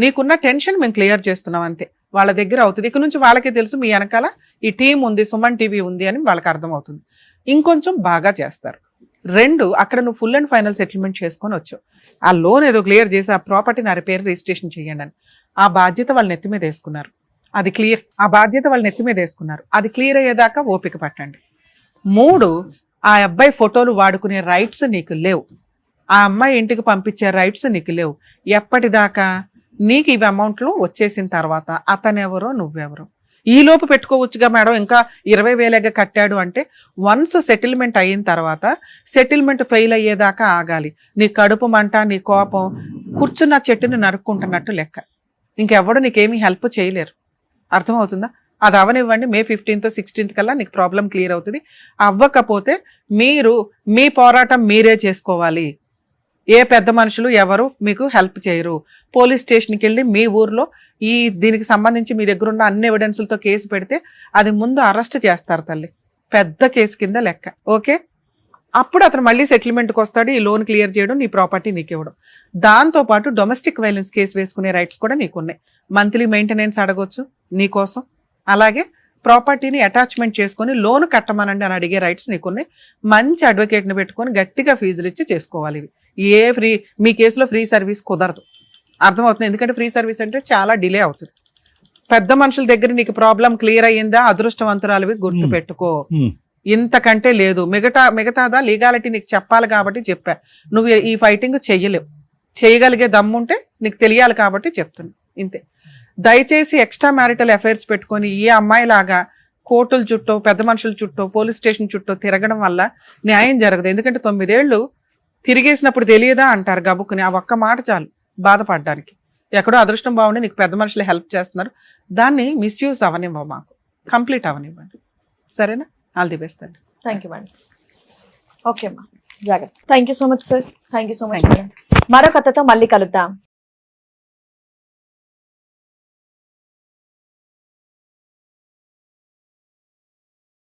నీకున్న టెన్షన్ మేము క్లియర్ చేస్తున్నాం అంతే, వాళ్ళ దగ్గర అవుతుంది. ఇక నుంచి వాళ్ళకే తెలుసు మీ వెనకాల ఈ టీం ఉంది, సుమన్ టీవీ ఉంది అని వాళ్ళకి అర్థమవుతుంది. ఇంకొంచెం బాగా చేస్తారు. 2 అక్కడ నువ్వు ఫుల్ అండ్ ఫైనల్ సెటిల్మెంట్ చేసుకొని వచ్చావు. ఆ లోన్ ఏదో క్లియర్ చేసి ఆ ప్రాపర్టీ నా పేరు రిజిస్ట్రేషన్ చేయండి అని ఆ బాధ్యత వాళ్ళ నెత్తి మీద వేసుకున్నారు. అది క్లియర్, ఆ బాధ్యత వాళ్ళ నెత్తి మీద వేసుకున్నారు. అది క్లియర్ అయ్యేదాకా ఓపిక పట్టండి. 3 ఆ అబ్బాయి ఫోటోలు వాడుకునే రైట్స్ నీకు లేవు. ఆ అమ్మాయి ఇంటికి పంపించే రైట్స్ నీకు లేవు. ఎప్పటిదాకా? నీకు ఇవి అమౌంట్లు వచ్చేసిన తర్వాత అతనెవరో నువ్వెవరో ఈ లోపు పెట్టుకోవచ్చుగా మేడం, ఇంకా 20,000 కట్టాడు అంటే వన్స్ సెటిల్మెంట్ అయిన తర్వాత సెటిల్మెంట్ ఫెయిల్ అయ్యేదాకా ఆగాలి. నీ కడుపు మంట, నీ కోపం కూర్చున్న చెట్టుని నరుక్కుంటున్నట్టు లెక్క. ఇంకెవడు నీకేమీ హెల్ప్ చేయలేరు. అర్థమవుతుందా? అది అవనివ్వండి. May 15th 16th కల్లా నీకు ప్రాబ్లం క్లియర్ అవుతుంది. అవ్వకపోతే మీరు మీ పోరాటం మీరే చేసుకోవాలి. ఏ పెద్ద మనుషులు ఎవరు మీకు హెల్ప్ చేయరు. పోలీస్ స్టేషన్కి వెళ్ళి మీ ఊర్లో దీనికి సంబంధించి మీ దగ్గర ఉన్న అన్ని ఎవిడెన్స్లతో కేసు పెడితే అది ముందు అరెస్ట్ చేస్తారు తల్లి, పెద్ద కేసు కింద లెక్క. ఓకే, అప్పుడు అతను మళ్ళీ సెటిల్మెంట్కి వస్తాడు, ఈ లోన్ క్లియర్ చేయడం, నీ ప్రాపర్టీ నీకు ఇవ్వడం. దాంతోపాటు డొమెస్టిక్ వైలెన్స్ కేసు వేసుకునే రైట్స్ కూడా నీకున్నాయి. మంత్లీ మెయింటెనెన్స్ అడగొచ్చు నీకోసం. అలాగే ప్రాపర్టీని అటాచ్మెంట్ చేసుకొని లోన్ కట్టమనండి అని అడిగే రైట్స్ నీకున్నాయి. మంచి అడ్వకేట్ని పెట్టుకొని గట్టిగా ఫీజులు ఇచ్చి చేసుకోవాలి. ఇవి మీ కేసులో ఫ్రీ సర్వీస్ కుదరదు. అర్థమవుతుంది? ఎందుకంటే ఫ్రీ సర్వీస్ అంటే చాలా డిలే అవుతుంది. పెద్ద మనుషుల దగ్గర నీకు ప్రాబ్లం క్లియర్ అయ్యిందా, అదృష్టవంతురాలివి, గుర్తు పెట్టుకో. ఇంతకంటే లేదు. మిగతాదా లీగాలిటీ నీకు చెప్పాలి కాబట్టి చెప్పా. నువ్వు ఈ ఫైటింగ్ చెయ్యలేవు. చేయగలిగే దమ్ముంటే నీకు తెలియాలి కాబట్టి చెప్తున్నా, ఇంతే. దయచేసి ఎక్స్ట్రా మ్యారిటల్ అఫైర్స్ పెట్టుకొని ఈ అమ్మాయిలాగా కోర్టుల చుట్టూ, పెద్ద మనుషుల చుట్టూ, పోలీస్ స్టేషన్ చుట్టూ తిరగడం వల్ల న్యాయం జరగదు. ఎందుకంటే 9 ఏళ్ళు తిరిగేసినప్పుడు తెలియదా అంటారు గబుక్కుని. ఆ ఒక్క మాట చాలు బాధపడడానికి. ఎక్కడో అదృష్టం బాగుండి నీకు పెద్ద మనుషులు హెల్ప్ చేస్తున్నారు, దాన్ని మిస్యూజ్ అవనివ్వ, మాకు కంప్లీట్ అవనివ్వండి. సరేనా? ఆల్ ది బెస్ట్ అండి. Thank you madam. ఓకే అమ్మా, జాగ్రత్త. Thank you so much sir. Thank you so much madam. మరో కథతో మళ్ళీ కలుద్దాం.